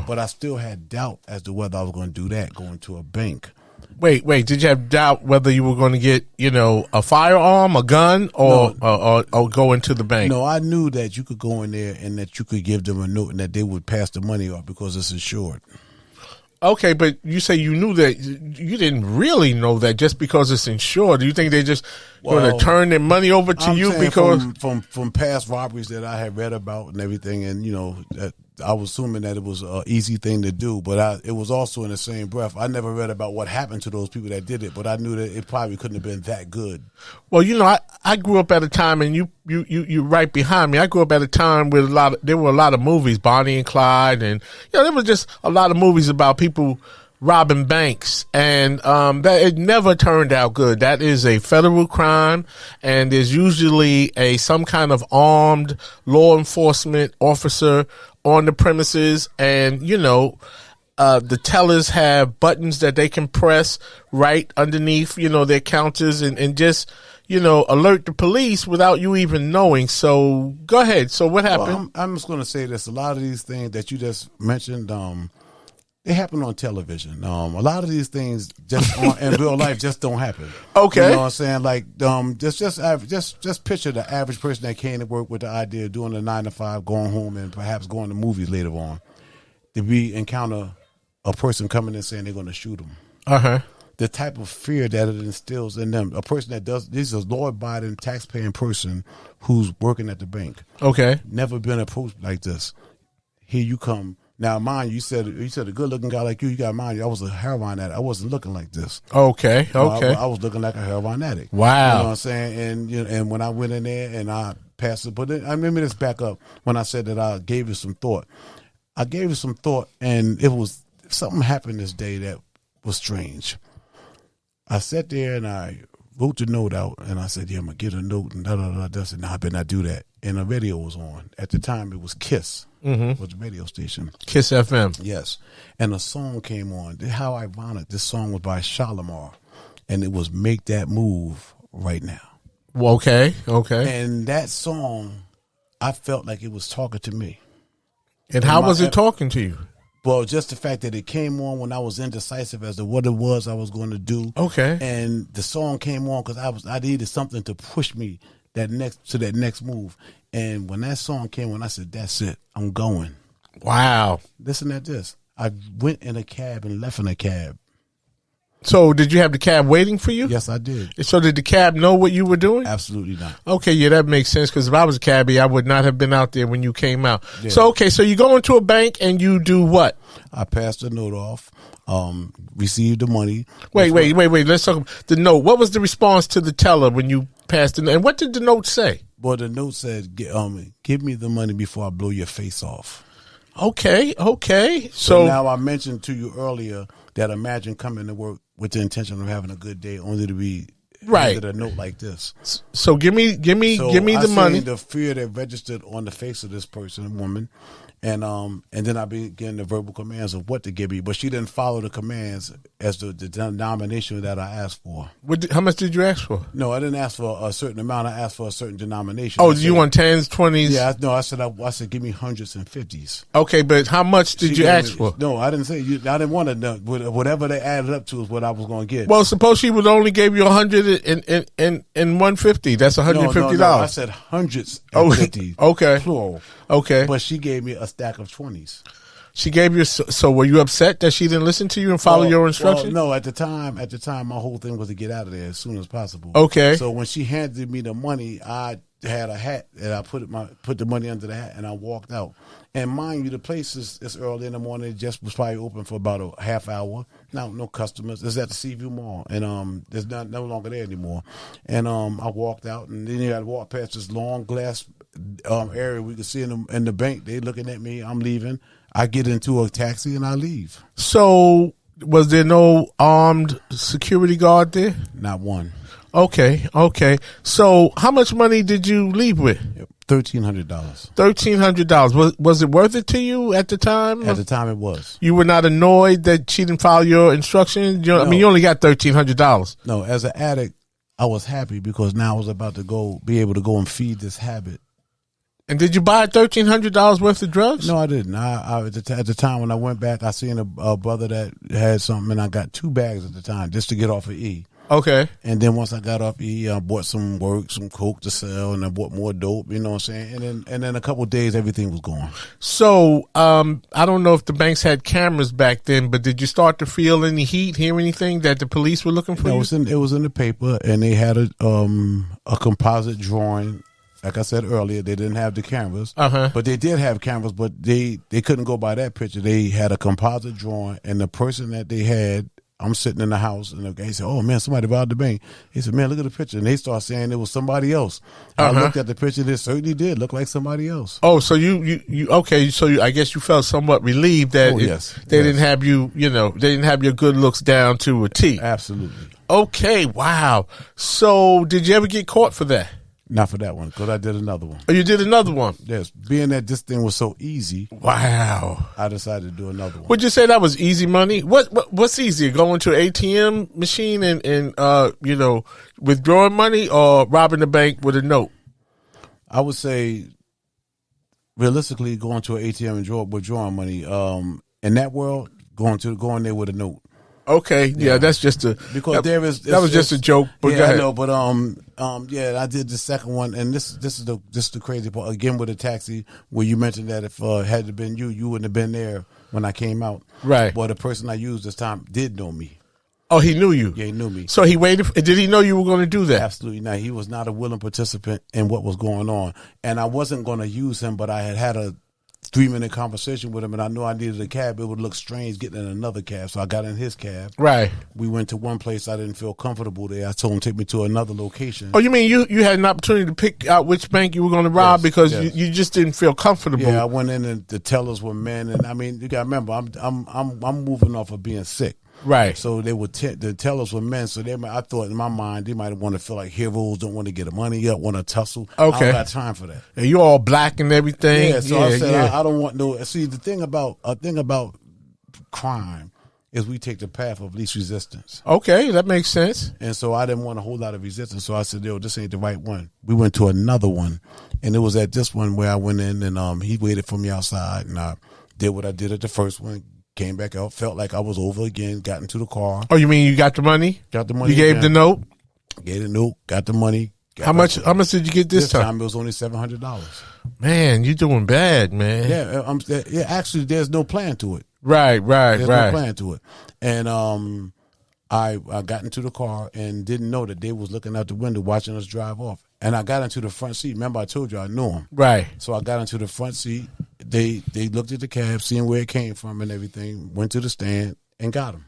But I still had doubt as to whether I was going to do that, going to a bank. Wait. Did you have doubt whether you were going to get, a firearm, a gun, or go into the bank? No, I knew that you could go in there and that you could give them a note and that they would pass the money off because it's insured. Okay, but you say you knew that. You didn't really know that just because it's insured. Do you think they just going to turn their money over to you because from past robberies that I had read about and everything, and that I was assuming that it was an easy thing to do, but it was also in the same breath. I never read about what happened to those people that did it, but I knew that it probably couldn't have been that good. Well, I grew up at a time, and you right behind me. I grew up at a time with there were a lot of movies, Bonnie and Clyde, and there was just a lot of movies about people robbing banks, and that it never turned out good. That is a federal crime, and there's usually some kind of armed law enforcement officer on the premises, and the tellers have buttons that they can press right underneath their counters and just alert the police without you even knowing. So go ahead. So what happened? Well, I'm just going to say this: a lot of these things that you just mentioned, they happen on television. A lot of these things just in real life just don't happen. Okay. You know what I'm saying? Like, just picture the average person that came to work with the idea of doing a 9 to 5, going home and perhaps going to movies later on. Encounter a person coming in saying they're going to shoot them. Uh-huh. The type of fear that it instills in them. A person that this is a law-abiding, tax-paying person who's working at the bank. Okay. Never been approached like this. Here you come Now, mind you, you said a good looking guy like you got to mind you, I was a heroin addict. I wasn't looking like this. Okay. I was looking like a heroin addict. Wow. You know what I'm saying? And and when I went in there and I passed it, but then, I remember this back up when I said that I gave it some thought. I gave it some thought, and it was something happened this day that was strange. I sat there and I wrote the note out, and I said, "Yeah, I'm gonna get a note." And I said, "No, I better not do that." And the radio was on at the time. It was Kiss, was the radio station. Kiss FM. Yes, and a song came on. How ironic! This song was by Shalimar, and it was "Make That Move Right Now." Okay. And that song, I felt like it was talking to me. And how was it talking to you? Well, just the fact that it came on when I was indecisive as to what it was I was going to do. Okay. And the song came on because I needed something to push me that next move. And when that song came on, I said, "That's it. I'm going." Wow. Listen at this. I went in a cab and left in a cab. So did you have the cab waiting for you? Yes, I did. So did the cab know what you were doing? Absolutely not. Okay, yeah, that makes sense, because if I was a cabbie, I would not have been out there when you came out. Yeah. So you go into a bank and you do what? I passed the note off, received the money. Wait. Let's talk about the note. What was the response to the teller when you passed the note? And what did the note say? Well, the note said, "Give me the money before I blow your face off." Okay. So now I mentioned to you earlier that imagine coming to work with the intention of having a good day, only to be handed a note like this. So give me the money. The fear that registered on the face of this person, woman, and then I began the verbal commands of what to give me, but she didn't follow the commands as the denomination that I asked for. How much did you ask for? No, I didn't ask for a certain amount. I asked for a certain denomination. Oh, you want 10s, 20s? Yeah, I said give me hundreds and 50s. Okay, but how much did you ask for? No, I didn't say you. I didn't want to know. Whatever they added up to is what I was going to get. Well, suppose she would only gave you 100 and 150. That's $150. No, I said hundreds and 50s. Okay. Plural. Okay. But she gave me a stack of 20s. She gave you. So were you upset that she didn't listen to you and follow your instructions? Well, no. At the time, my whole thing was to get out of there as soon as possible. Okay. So when she handed me the money, I had a hat and I put the money under the hat and I walked out. And mind you, the place is early in the morning. It just was probably open for about a half hour. Now, no customers. It's at the Seaview Mall, and there's no longer there anymore. And I walked out, and then you had to walk past this long glass area we could see in the bank. They looking at me. I'm leaving. I get into a taxi and I leave. So was there no armed security guard there? Not one. Okay. So how much money did you leave with? $1,300. $1,300. Was it worth it to you at the time? At the time, it was. You were not annoyed that she didn't follow your instructions? No. I mean, you only got $1,300. No, as an addict, I was happy because now I was about to be able to go and feed this habit. And did you buy $1,300 worth of drugs? No, I didn't. At the time when I went back, I seen a brother that had something, and I got 2 bags at the time just to get off of E. Okay. And then once I got off E, I bought some coke to sell, and I bought more dope. You know what I'm saying? And then a couple of days, everything was gone. So I don't know if the banks had cameras back then, but did you start to feel any heat, hear anything that the police were looking for? No, you? It was in the paper, and they had a composite drawing. Like I said earlier, they didn't have the cameras, but they did have cameras, but they couldn't go by that picture. They had a composite drawing, and the person that they had, I'm sitting in the house, and the guy said, "Oh man, somebody robbed the bank." He said, "Man, look at the picture," and they start saying it was somebody else. I looked at the picture; it certainly did look like somebody else. Oh, so you okay? So I guess you felt somewhat relieved that they didn't have you. They didn't have your good looks down to a T. Absolutely. Okay. Wow. So did you ever get caught for that? Not for that one, because I did another one. Oh, you did another one? Yes. Being that this thing was so easy. Wow. I decided to do another one. Would you say that was easy money? What's easier, going to an ATM machine and withdrawing money, or robbing the bank with a note? I would say, realistically, going to an ATM and withdrawing money. In that world, going there with a note. Okay, yeah, that's just a because that was just a joke. But yeah, go ahead. I know, but I did the second one, and this is the crazy part again with the taxi, where you mentioned that if had it been you wouldn't have been there when I came out, right? But the person I used this time did know me. Oh, he knew you. Yeah, he knew me. So he waited. Did he know you were going to do that? Absolutely not. He was not a willing participant in what was going on, and I wasn't going to use him, but I had a 3-minute conversation with him, and I knew I needed a cab. It would look strange getting in another cab, so I got in his cab. Right. We went to one place. I didn't feel comfortable there. I told him to take me to another location. Oh, you mean you had an opportunity to pick out which bank you were going to rob because you just didn't feel comfortable? Yeah, I went in and the tellers were men, and I mean, you got to remember, I'm moving off of being sick. Right. So they were the tellers were men. So I thought in my mind they might want to feel like heroes, don't want to get the money up, want to tussle. Okay. I don't got time for that. And you all black and everything. Yeah. So I said I don't want no. See, the thing about crime is we take the path of least resistance. Okay, that makes sense. And so I didn't want a whole lot of resistance. So I said, yo, this ain't the right one. We went to another one, and it was at this one where I went in, and he waited for me outside, and I did what I did at the first one. Came back out, felt like I was over again, got into the car. Oh, you mean you got the money? Got the money. You gave the note? Gave the note, got the money. How much did you get this time? This time it was only $700. Man, you doing bad, man. Yeah, actually, there's no plan to it. Right. There's no plan to it. And I got into the car and didn't know that they was looking out the window watching us drive off. And I got into the front seat. Remember, I told you I knew him. Right. So I got into the front seat. They looked at the cab, seeing where it came from and everything, went to the stand and got him.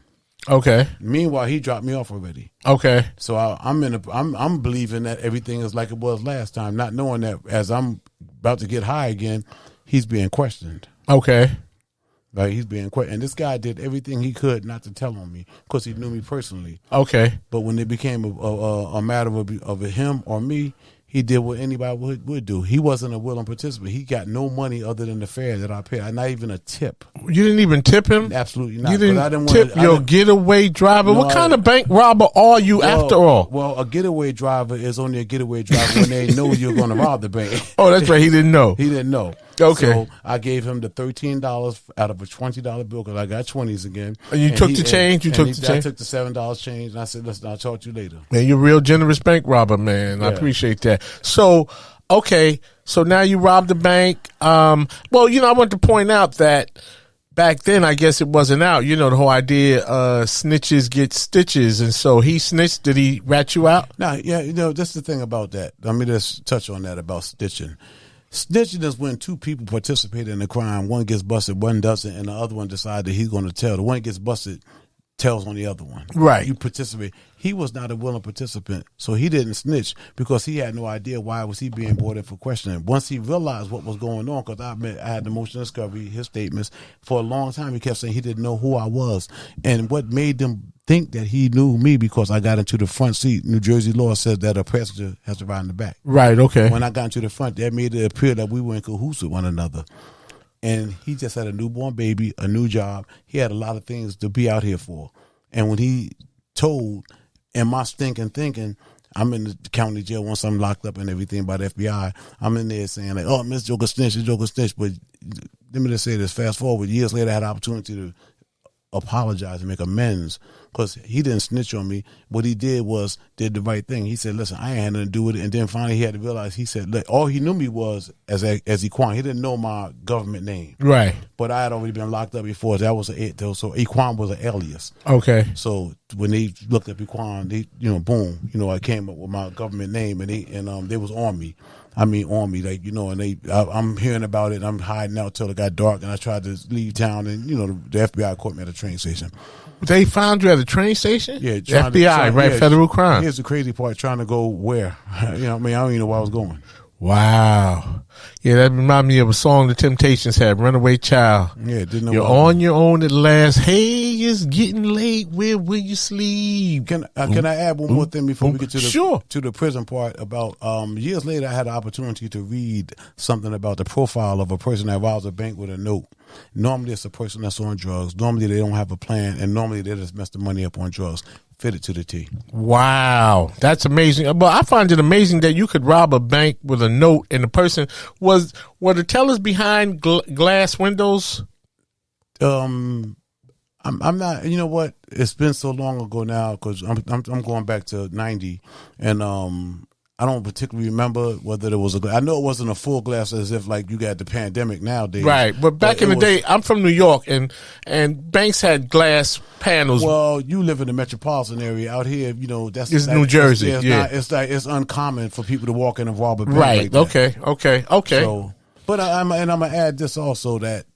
Okay. Meanwhile, he dropped me off already. Okay. So I'm believing that everything is like it was last time, not knowing that as I'm about to get high again, he's being questioned. Okay. Like he's being questioned. And this guy did everything he could not to tell on me because he knew me personally. Okay. But when it became a matter of him or me, he did what anybody would do. He wasn't a willing participant. He got no money other than the fare that I paid. Not even a tip. You didn't even tip him? Absolutely not. You didn't tip your getaway driver? No, what kind of bank robber are you after all? Well, a getaway driver is only a getaway driver when they know you're going to rob the bank. Oh, that's right. He didn't know. He didn't know. Okay. So I gave him the $13 out of a $20 bill because I got 20s again. And you took the change? I took the $7 change, and I said, listen, I'll talk to you later. Man, you're a real generous bank robber, man. I appreciate that. So, okay. So now you robbed the bank. Well, I want to point out that back then, I guess it wasn't out. You know, the whole idea, snitches get stitches. And so he snitched. Did he rat you out? No, yeah, that's the thing about that. Let me just touch on that about snitching. Snitching is when two people participate in a crime. One gets busted, one doesn't, and the other one decides that he's going to tell. The one that gets busted tells on the other one. Right. You participate. He was not a willing participant, so he didn't snitch because he had no idea why was he being brought in for questioning. Once he realized what was going on, because I had the motion of discovery, his statements, for a long time he kept saying he didn't know who I was. And what made them think that he knew me because I got into the front seat. New Jersey law says that a passenger has to ride in the back. Right, okay. When I got into the front, that made it appear that we were in cahoots with one another. And he just had a newborn baby, a new job. He had a lot of things to be out here for. And when he told, in my stinking thinking, I'm in the county jail once I'm locked up and everything by the FBI, I'm in there saying like, oh, Miss Joker snitch, Joker snitch. But let me just say this, fast forward, years later I had the opportunity to apologize and make amends because he didn't snitch on me. What he did was did the right thing. He said, listen, I ain't had nothing to do with it. And then finally he had to realize, he said, look, all he knew me was as Equan. He didn't know my government name. Right. But I had already been locked up before. That was so Equan was an alias. Okay. So when they looked up Equan, they, boom, I came up with my government name and they was on me. I mean, on me, like, and I'm hearing about it and I'm hiding out till it got dark and I tried to leave town and, the FBI caught me at a train station. They found you at a train station? Yeah. FBI, right? Federal crime. Here's the crazy part, trying to go where? I don't even know where I was going. Wow. Yeah, that reminded me of a song the Temptations had, Runaway Child. Yeah, didn't know. You're on your own at last. Hey, it's getting late. Where will you sleep? Can I add one more thing before we get to the prison part? About years later, I had the opportunity to read something about the profile of a person that robs a bank with a note. Normally, it's a person that's on drugs. Normally, they don't have a plan, and normally they just mess the money up on drugs. Fit it to the T. Wow, that's amazing. But I find it amazing that you could rob a bank with a note, and the person were the tellers behind glass windows. I'm not. You know what? It's been so long ago now because I'm going back to '90, and I don't particularly remember whether there was I know it wasn't a full glass as if like you got the pandemic nowadays. Right, but back in the day, I'm from New York, and banks had glass panels. Well, you live in the metropolitan area. Out here, that's it's New Jersey. It's uncommon for people to walk in and rob a bank. Right. Like that. Okay. So But I'm gonna add this also, that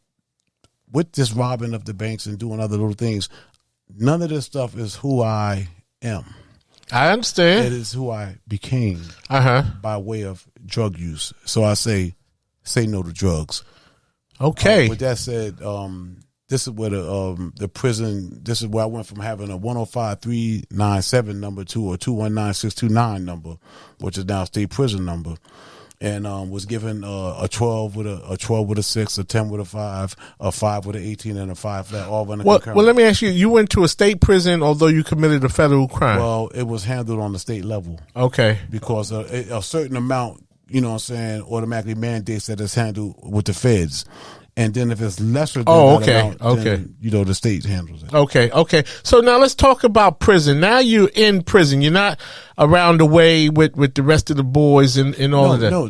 with this robbing of the banks and doing other little things, none of this stuff is who I am. I understand. It is who I became by way of drug use. So I say no to drugs. Okay. With that said, this is where the prison. This is where I went from having a 105-397 number to a 219-629 number, which is now a state prison number, and was given a 12 with a 6, a 10 with a 5, a 5 with an 18, and a 5 flat. All running concurrent. Well, let me ask you. You went to a state prison, although you committed a federal crime. Well, it was handled on the state level. Okay. Because a certain amount, you know what I'm saying, automatically mandates that it's handled with the feds. And then if it's lesser than that amount, then, the state handles it. Okay. So now let's talk about prison. Now you're in prison. You're not around the way with the rest of the boys and all of that. No,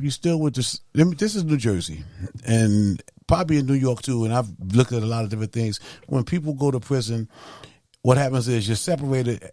you're still with this. This is New Jersey, and probably in New York too. And I've looked at a lot of different things. When people go to prison, what happens is you're separated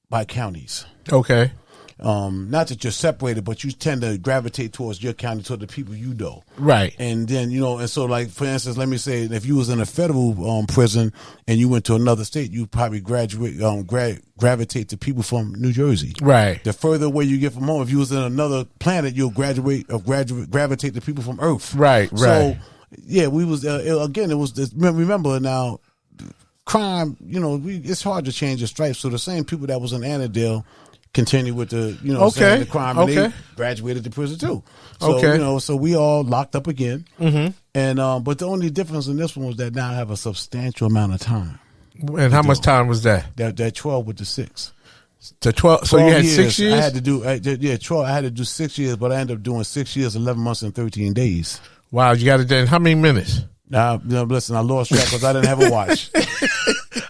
by counties. Okay. Not that you're separated, but you tend to gravitate towards your county, to the people you know. Right. And then, and so, like, for instance, let me say, if you was in a federal prison and you went to another state, you probably gravitate to people from New Jersey. Right. The further away you get from home, if you was in another planet, you'll gravitate to people from Earth. Right. So, yeah, we was, again, it was, remember now, crime, it's hard to change the stripes. So the same people that was in Annandale continue with the, the crime, and they graduated to prison too. So, so we all locked up again. Mm-hmm. And, but the only difference in this one was that now I have a substantial amount of time. And how much time was that? That 12 with the 6. The 12. So you had 6 years? I had to do, 12. I had to do 6 years, but I ended up doing 6 years, 11 months, and 13 days. Wow. You got it done. How many minutes? Now, listen, I lost track because I didn't have a watch.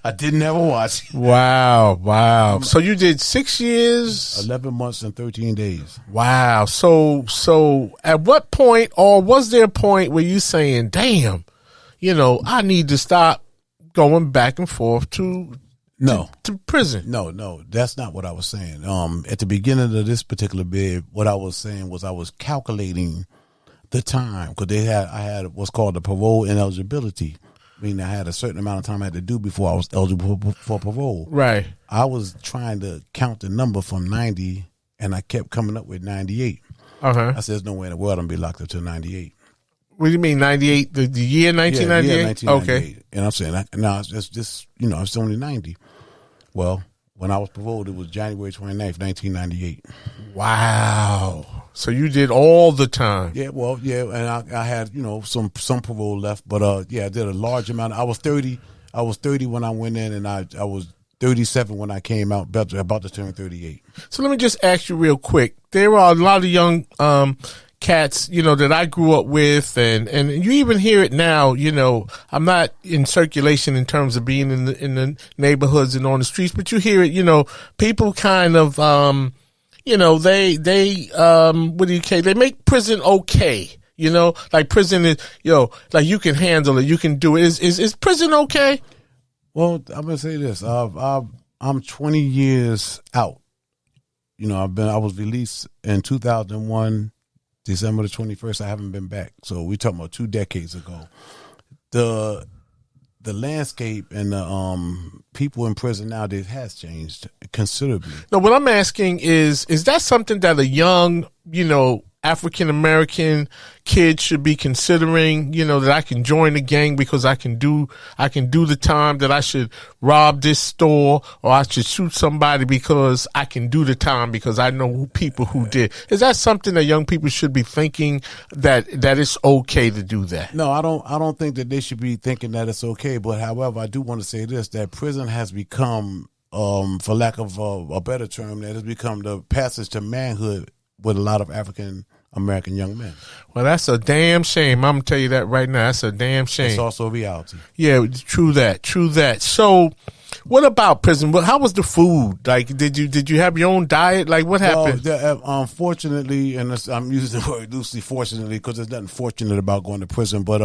I didn't have a watch. Wow. So you did 6 years, 11 months, and 13 days. Wow. So at what point, or was there a point where you saying, damn, I need to stop going back and forth to prison? No, that's not what I was saying. At the beginning of this particular bid, what I was saying was I was calculating the time, because I had what's called the parole ineligibility. Meaning I had a certain amount of time I had to do before I was eligible for parole. Right. I was trying to count the number from 90, and I kept coming up with 98. I said, there's no way in the world I'm going to be locked up till 98. What do you mean, 98? The year 1998? Yeah, 1998. Okay. And I'm saying, now it's just, it's only 90. Well, when I was paroled, it was January 29th, 1998. Wow. So you did all the time. Yeah, well, and I had, some parole left, but I did a large amount. I was 30 when I went in, and I was 37 when I came out, about to turn 38. So let me just ask you real quick. There are a lot of young cats, that I grew up with, and you even hear it now. I'm not in circulation in terms of being in the neighborhoods and on the streets, but you hear it. People kind of they they make prison okay. Like prison is like you can handle it, you can do it. Is prison okay? Well, I'm gonna say this. I'm 20 years out. I was released in 2001. December the 21st, I haven't been back. So we're talking about 2 decades ago. The landscape and the people in prison nowadays has changed considerably. No, what I'm asking is that something that a young, African American kid should be considering, that I can join the gang because I can do the time, that I should rob this store, or I should shoot somebody because I can do the time because I know people who did. Is that something that young people should be thinking, that it's okay to do that? No, I don't think that they should be thinking that it's okay. But however, I do want to say this, that prison has become, for lack of a better term, that has become the passage to manhood with a lot of African American young men. Well, that's a damn shame. I'm going to tell you that right now. That's a damn shame. It's also a reality. Yeah, true that. So What about prison? How was the food? Like, did you have your own diet? Like, what happened? Well, unfortunately, and I'm using the word loosely, fortunately, because there's nothing fortunate about going to prison. But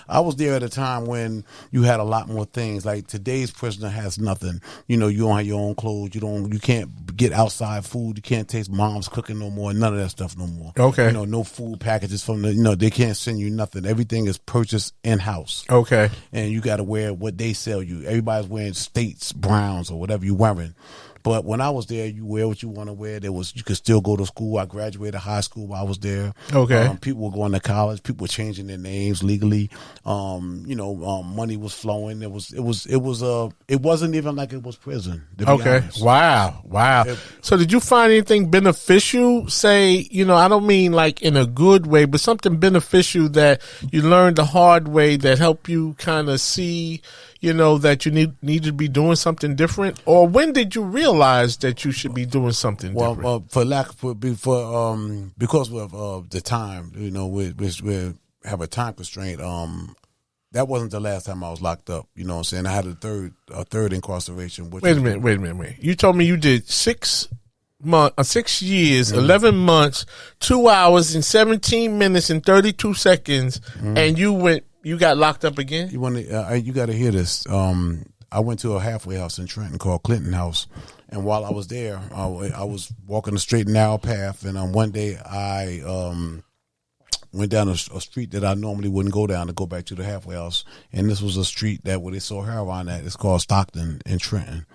I was there at a time when you had a lot more things. Like today's prisoner has nothing. You don't have your own clothes. You can't get outside food. You can't taste mom's cooking no more. None of that stuff no more. Okay. No food packages from they can't send you nothing. Everything is purchased in house. Okay. And you got to wear what they sell you. Everybody's wearing States, Browns, or whatever you're wearing. But when I was there, you wear what you want to wear. You could still go to school. I graduated high school while I was there. Okay. People were going to college. People were changing their names legally. Money was flowing. It wasn't even like it was prison. To be honest. Wow. So did you find anything beneficial? Say, I don't mean like in a good way, but something beneficial that you learned the hard way that helped you kind of see, that you need to be doing something different? Or when did you realize that you should be doing something different? Well, because of the time, we have a time constraint. That wasn't the last time I was locked up. You know what I'm saying? I had a third incarceration. Wait a minute. You told me you did 6 years, 11 months, 2 hours and 17 minutes and 32 seconds, and you got locked up again? You got to hear this. I went to a halfway house in Trenton called Clinton House, and while I was there, I was walking the straight and narrow path, and one day I went down a street that I normally wouldn't go down to go back to the halfway house, and this was a street where they saw heroin at. It's called Stockton in Trenton.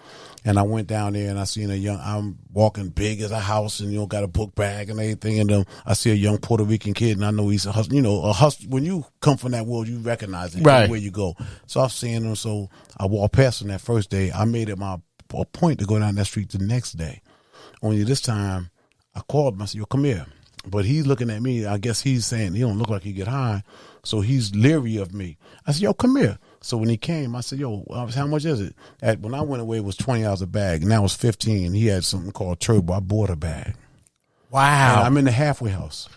And I went down there and I seen I'm walking big as a house and, got a book bag and everything. And I see a young Puerto Rican kid and I know he's a hustler. A hustler. When you come from that world, you recognize it right where you go. So I've seen him. So I walked past him that first day. I made it a point to go down that street the next day. Only this time I called him. I said, yo, come here. But he's looking at me. I guess he's saying he don't look like he get high. So he's leery of me. I said, yo, come here. So when he came, I said, yo, how much is it? When I went away, it was $20 a bag. Now it's 15. He had something called Turbo. I bought a bag. Wow. And I'm in the halfway house.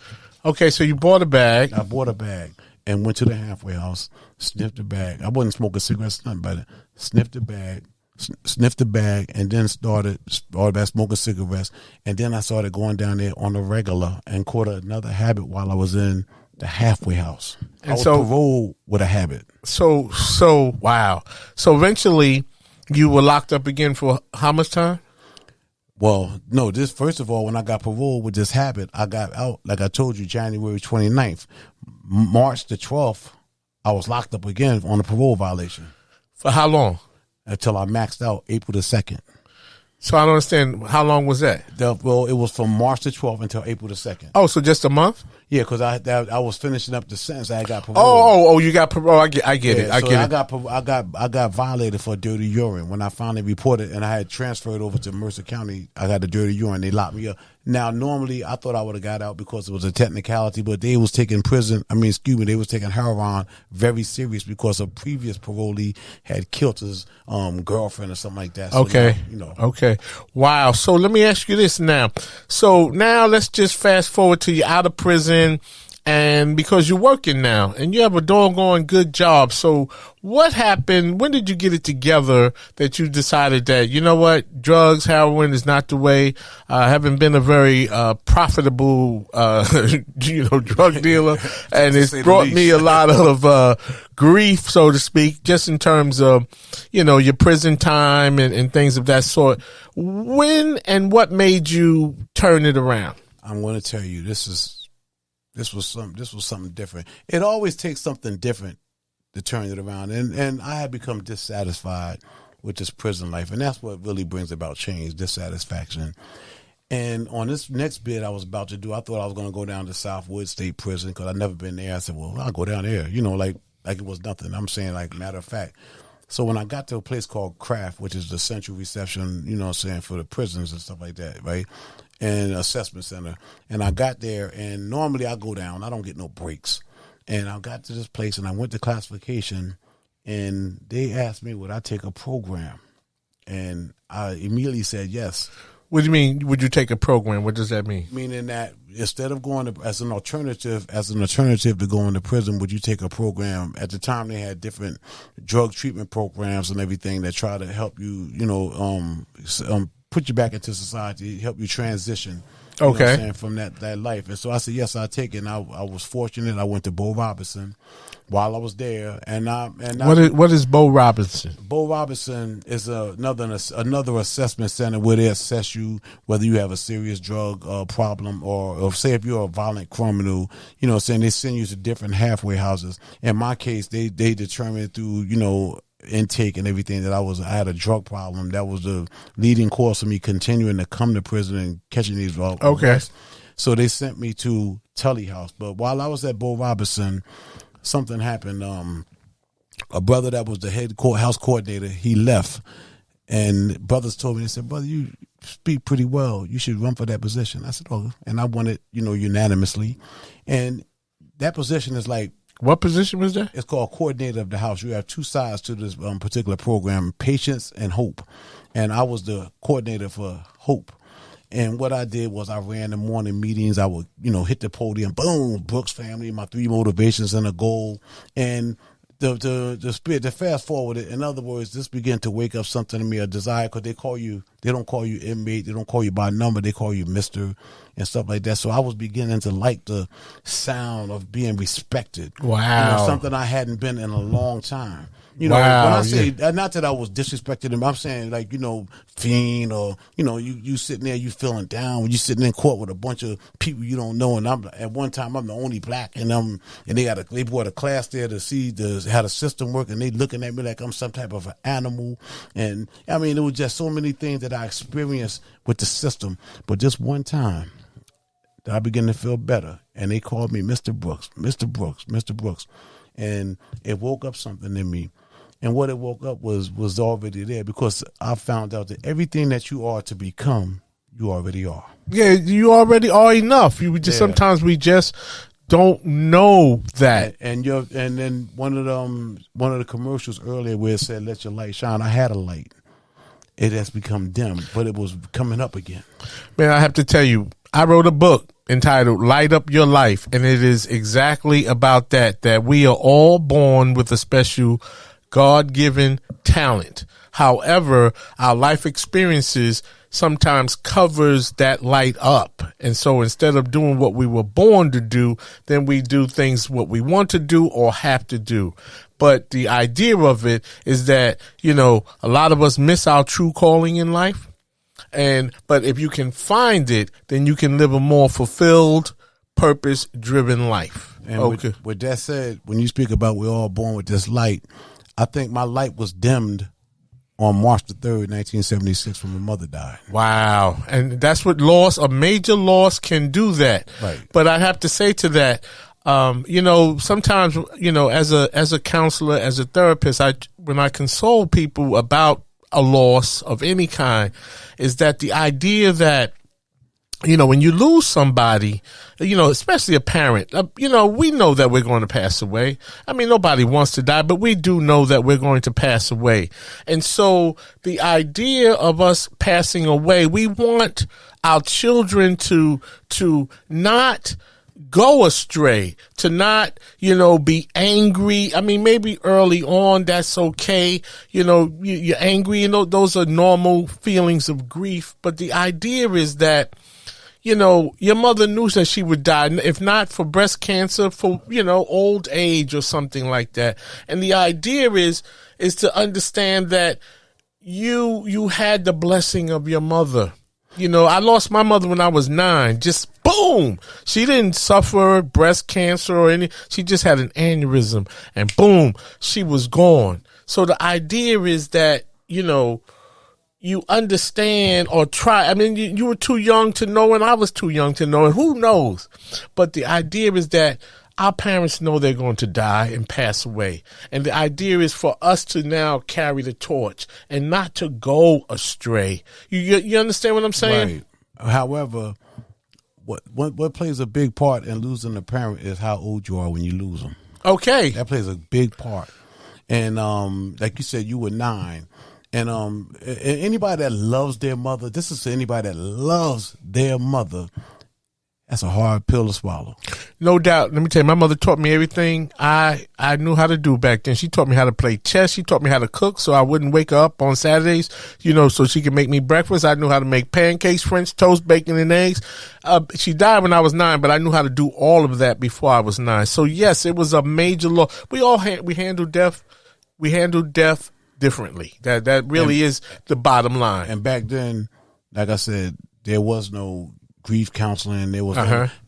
Okay, so you bought a bag. I bought a bag and went to the halfway house, sniffed the bag. I wasn't smoking cigarettes, nothing but it. Sniffed the bag, and then started back smoking cigarettes. And then I started going down there on the regular and caught another habit while I was in the halfway house. And I was paroled with a habit. So wow. So eventually you were locked up again for how much time? Well, no, first of all, when I got paroled with this habit, I got out, like I told you, January 29th. March the 12th, I was locked up again on a parole violation. For how long? Until I maxed out April the 2nd. So I don't understand. How long was that? Well, it was from March the 12th until April the 2nd. Oh, so just a month? Yeah, because I was finishing up the sentence. I got parole. Oh, you got parole. I get it. I got violated for dirty urine. When I finally reported and I had transferred over to Mercer County, I got the dirty urine. They locked me up. Now, normally I thought I would have got out because it was a technicality, but they was taking they was taking heroin very serious because a previous parolee had killed his girlfriend or something like that. So okay. Now, Okay. Wow. So let me ask you this now. So now let's just fast forward to you out of prison, and because you're working now and you have a doggone good job. So what happened? When did you get it together that you decided that, you know what, drugs, heroin is not the way? I haven't been a very profitable, drug dealer, and it's brought me a lot of grief, so to speak, just in terms of, your prison time and things of that sort. When and what made you turn it around? I'm going to tell you, this was something different. It always takes something different to turn it around. And I had become dissatisfied with this prison life. And that's what really brings about change, dissatisfaction. And on this next bid I was about to do, I thought I was going to go down to Southwood State Prison because I'd never been there. I said, well, I'll go down there, like it was nothing. I'm saying, like, matter of fact. So when I got to a place called Craft, which is the central reception, for the prisons and stuff like that, right? And assessment center. And I got there, and normally I go down. I don't get no breaks. And I got to this place, and I went to classification, and they asked me would I take a program. And I immediately said yes. What do you mean? Would you take a program? What does that mean? Meaning that instead of going to, as an alternative to going to prison, would you take a program? At the time, they had different drug treatment programs and everything that try to help you, put you back into society, help you transition. You know what I'm saying, from that life. And so I said, yes, I'll take it. And I was fortunate. I went to Bo Robinson while I was there. What is Bo Robinson? Bo Robinson is another assessment center where they assess you whether you have a serious drug problem or say if you're a violent criminal. You know what I'm saying? They send you to different halfway houses. In my case, they determined through, intake and everything that I had a drug problem. That was the leading cause of me continuing to come to prison and catching these arrests. So they sent me to Tully House. But while I was at Bo Robinson, something happened. A brother that was the head house coordinator, he left. And brothers told me, they said, brother, you speak pretty well. You should run for that position. I said, oh, and I won it, unanimously. And that position is like, what position was that? It's called coordinator of the house. You have two sides to this particular program, patience and hope. And I was the coordinator for hope. And what I did was I ran the morning meetings. I would, hit the podium, boom, Brooks family, my 3 motivations and a goal. And the spirit, to fast forward it, in other words, this began to wake up something in me, a desire, because they don't call you inmate, they don't call you by number, they call you Mr. and stuff like that. So I was beginning to like the sound of being respected. Wow. Something I hadn't been in a long time. When wow, I say, not that I was disrespecting him, I'm saying like, fiend or, you sitting there, you feeling down when you sitting in court with a bunch of people you don't know. And at one time I'm the only black and they brought a class there to see how the system work, and they looking at me like I'm some type of an animal. And I mean, it was just so many things that I experienced with the system. But just one time I began to feel better, and they called me Mr. Brooks, Mr. Brooks, Mr. Brooks. And it woke up something in me. And what it woke up was already there, because I found out that everything that you are to become, you already are. Yeah, you already are enough. Sometimes we just don't know that. And then one of the commercials earlier where it said, "Let your light shine." I had a light. It has become dim, but it was coming up again. Man, I have to tell you, I wrote a book entitled Light Up Your Life, and it is exactly about that we are all born with a special God-given talent. However, our life experiences sometimes covers that light up. And so instead of doing what we were born to do, then we do things what we want to do or have to do. But the idea of it is that, a lot of us miss our true calling in life. But if you can find it, then you can live a more fulfilled, purpose-driven life. And with that said, when you speak about we're all born with this light, I think my light was dimmed on March the 3rd, 1976, when my mother died. Wow. And that's what a major loss can do that. Right. But I have to say to that, sometimes, as a counselor, as a therapist, when I console people about a loss of any kind, is that the idea that, when you lose somebody, especially a parent, we know that we're going to pass away. I mean, nobody wants to die, but we do know that we're going to pass away. And so the idea of us passing away, we want our children to not go astray, to not, be angry. I mean, maybe early on, that's okay. You're angry, those are normal feelings of grief. But the idea is that, your mother knew that she would die, if not for breast cancer, for, old age or something like that. And the idea is to understand that you had the blessing of your mother. I lost my mother when I was 9. Just boom. She didn't suffer breast cancer or she just had an aneurysm, and boom, she was gone. So the idea is that, you understand or try. I mean, you were too young to know, and I was too young to know, and who knows? But the idea is that our parents know they're going to die and pass away. And the idea is for us to now carry the torch and not to go astray. You understand what I'm saying? Right. However, what plays a big part in losing a parent is how old you are when you lose them. Okay. That plays a big part. And like you said, you were 9. And anybody that loves their mother, this is to anybody that loves their mother. That's a hard pill to swallow. No doubt. Let me tell you, my mother taught me everything I knew how to do back then. She taught me how to play chess. She taught me how to cook so I wouldn't wake her up on Saturdays, so she could make me breakfast. I knew how to make pancakes, French toast, bacon, and eggs. She died when I was 9, but I knew how to do all of that before I was 9. So yes, it was a major loss. We handled death differently. That really is the bottom line. And back then, like I said, there was no grief counseling. There was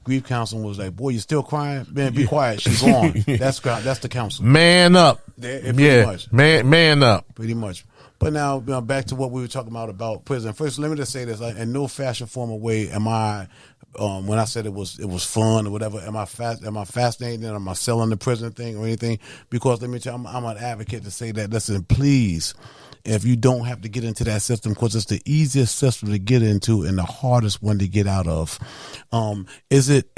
grief counseling was like, boy, you still crying? Man, be quiet. She's gone. That's the counseling. Man up. Pretty much. Man up. Pretty much. But now back to what we were talking about prison. First, let me just say this: in no fashion, form, or way am I. When I said it was fun or whatever, am I fascinated? Am I selling the prison thing or anything? Because let me tell you, I'm an advocate to say that. Listen, please. If you don't have to get into that system, because it's the easiest system to get into and the hardest one to get out of. Is it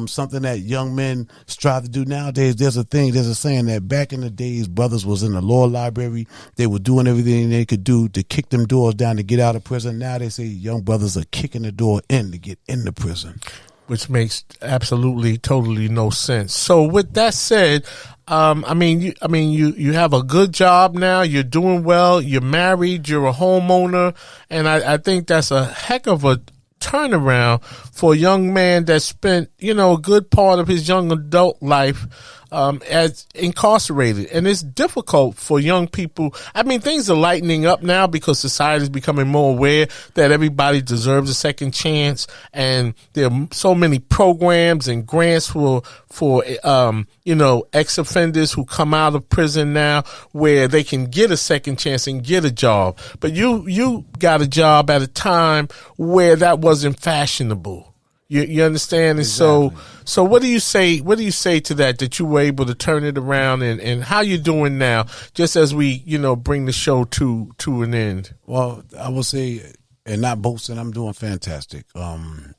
something that young men strive to do nowadays? There's a saying that back in the days, brothers was in the law library. They were doing everything they could do to kick them doors down to get out of prison. Now they say young brothers are kicking the door in to get into prison. Which makes absolutely, totally no sense. So with that said, you have a good job now. You're doing well. You're married. You're a homeowner, and I think that's a heck of a turnaround for a young man that spent a good part of his young adult life as incarcerated. And it's difficult for young people. I mean, things are lightening up now because society is becoming more aware that everybody deserves a second chance. And there are so many programs and grants for ex-offenders who come out of prison now where they can get a second chance and get a job. But you got a job at a time where that wasn't fashionable. You understand? And exactly. So what do you say to that you were able to turn it around and how you doing now, just as we, bring the show to an end? Well, I will say, and not boasting, I'm doing fantastic. I'm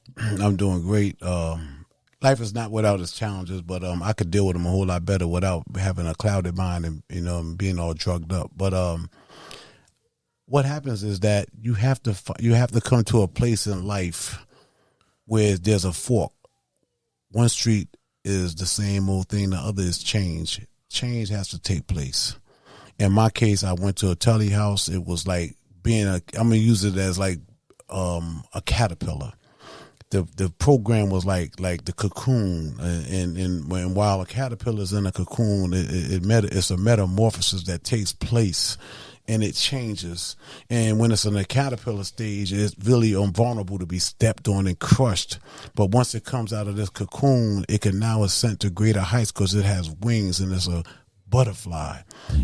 doing great. Life is not without its challenges, but I could deal with them a whole lot better without having a clouded mind and being all drugged up. But what happens is that you have to come to a place in life where there's a fork. One street is the same old thing, the other is change. Change has to take place. In my case, I went to a telly house. It was like I'm gonna use it as like a caterpillar. The program was like the cocoon, and while a caterpillar is in a cocoon, it's a metamorphosis that takes place. And it changes. And when it's in the caterpillar stage, it's really vulnerable to be stepped on and crushed. But once it comes out of this cocoon, it can now ascend to greater heights because it has wings and it's a butterfly.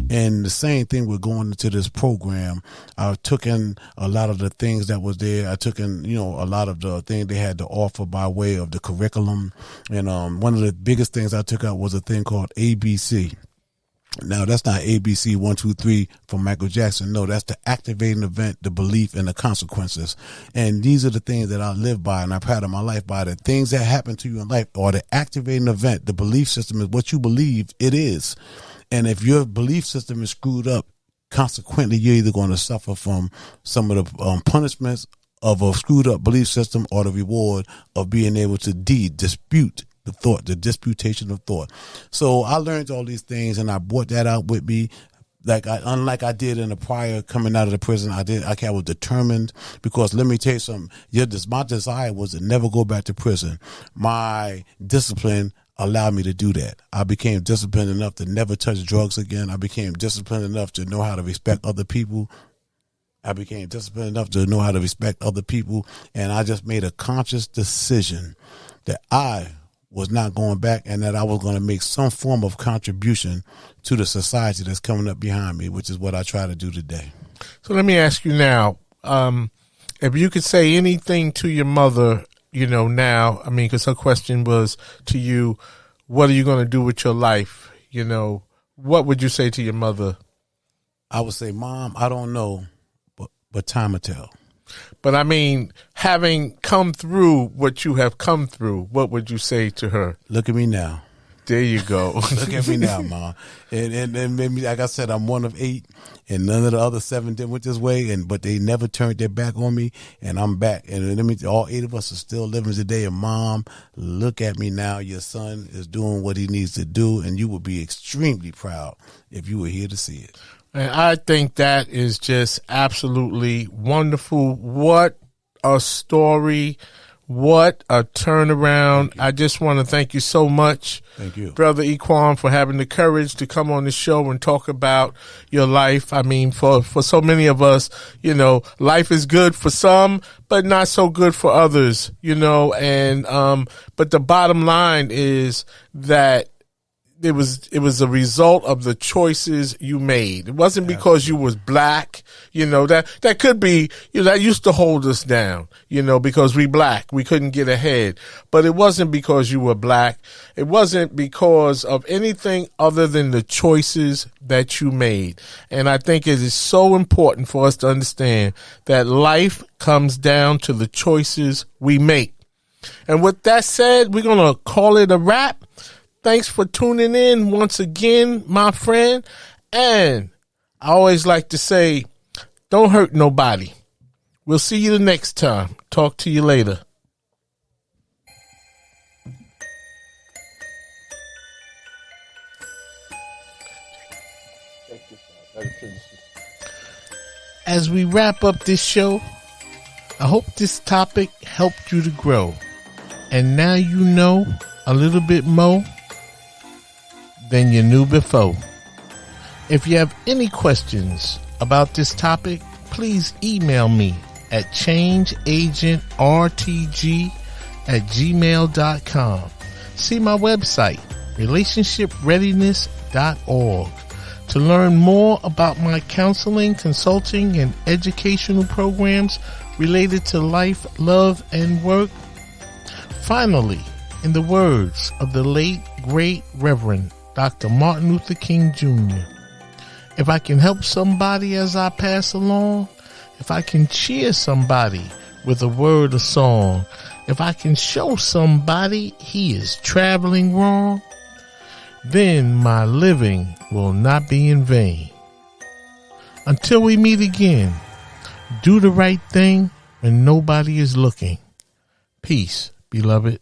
And the same thing with going into this program. I took in a lot of the things that was there. I took in, a lot of the things they had to offer by way of the curriculum. And one of the biggest things I took out was a thing called ABC. Now, that's not ABC 1, 2, 3 from Michael Jackson. No, that's the activating event, the belief, and the consequences. And these are the things that I live by and I pattern my life by. The things that happen to you in life or the activating event, the belief system is what you believe it is. And if your belief system is screwed up, consequently, you're either going to suffer from some of the punishments of a screwed up belief system or the reward of being able to dispute the thought, the disputation of thought. So I learned all these things and I brought that out with me. Unlike I did in the prior coming out of the prison, I was determined because let me tell you something. My desire was to never go back to prison. My discipline allowed me to do that. I became disciplined enough to never touch drugs again. I became disciplined enough to know how to respect other people. And I just made a conscious decision that I was not going back and that I was going to make some form of contribution to the society that's coming up behind me, which is what I try to do today. So let me ask you now, if you could say anything to your mother, now, because her question was to you, what are you going to do with your life? What would you say to your mother? I would say, Mom, I don't know, but time will tell. But having come through what you have come through, what would you say to her? Look at me now. There you go. Look at me now, Mom. And maybe, like I said, I'm one of 8, and none of the other 7 did went this way, but they never turned their back on me, and I'm back. And let me, all 8 of us are still living today. And Mom, look at me now. Your son is doing what he needs to do, and you would be extremely proud if you were here to see it. And I think that is just absolutely wonderful. What a story. What a turnaround. I just want to thank you so much. Thank you. Brother Equan, for having the courage to come on the show and talk about your life. I mean, for so many of us, you know, life is good for some, but not so good for others, you know, and, but the bottom line is that it was a result of the choices you made. It wasn't because you was black, you know, that could be, you know, that used to hold us down, you know, because we black, we couldn't get ahead. But it wasn't because you were black. It wasn't because of anything other than the choices that you made. And I think it is so important for us to understand that life comes down to the choices we make. And with that said, we're going to call it a wrap. Thanks for tuning in once again, my friend. And I always like to say, don't hurt nobody. We'll see you the next time. Talk to you later. As we wrap up this show, I hope this topic helped you to grow. And now you know a little bit more than you knew before. If you have any questions about this topic, please email me at changeagentrtg@gmail.com. See my website, relationshipreadiness.org, to learn more about my counseling, consulting, and educational programs related to life, love, and work. Finally, in the words of the late, great Reverend Dr. Martin Luther King Jr., if I can help somebody as I pass along, if I can cheer somebody with a word or song, if I can show somebody he is traveling wrong, then my living will not be in vain. Until we meet again, do the right thing when nobody is looking. Peace, beloved.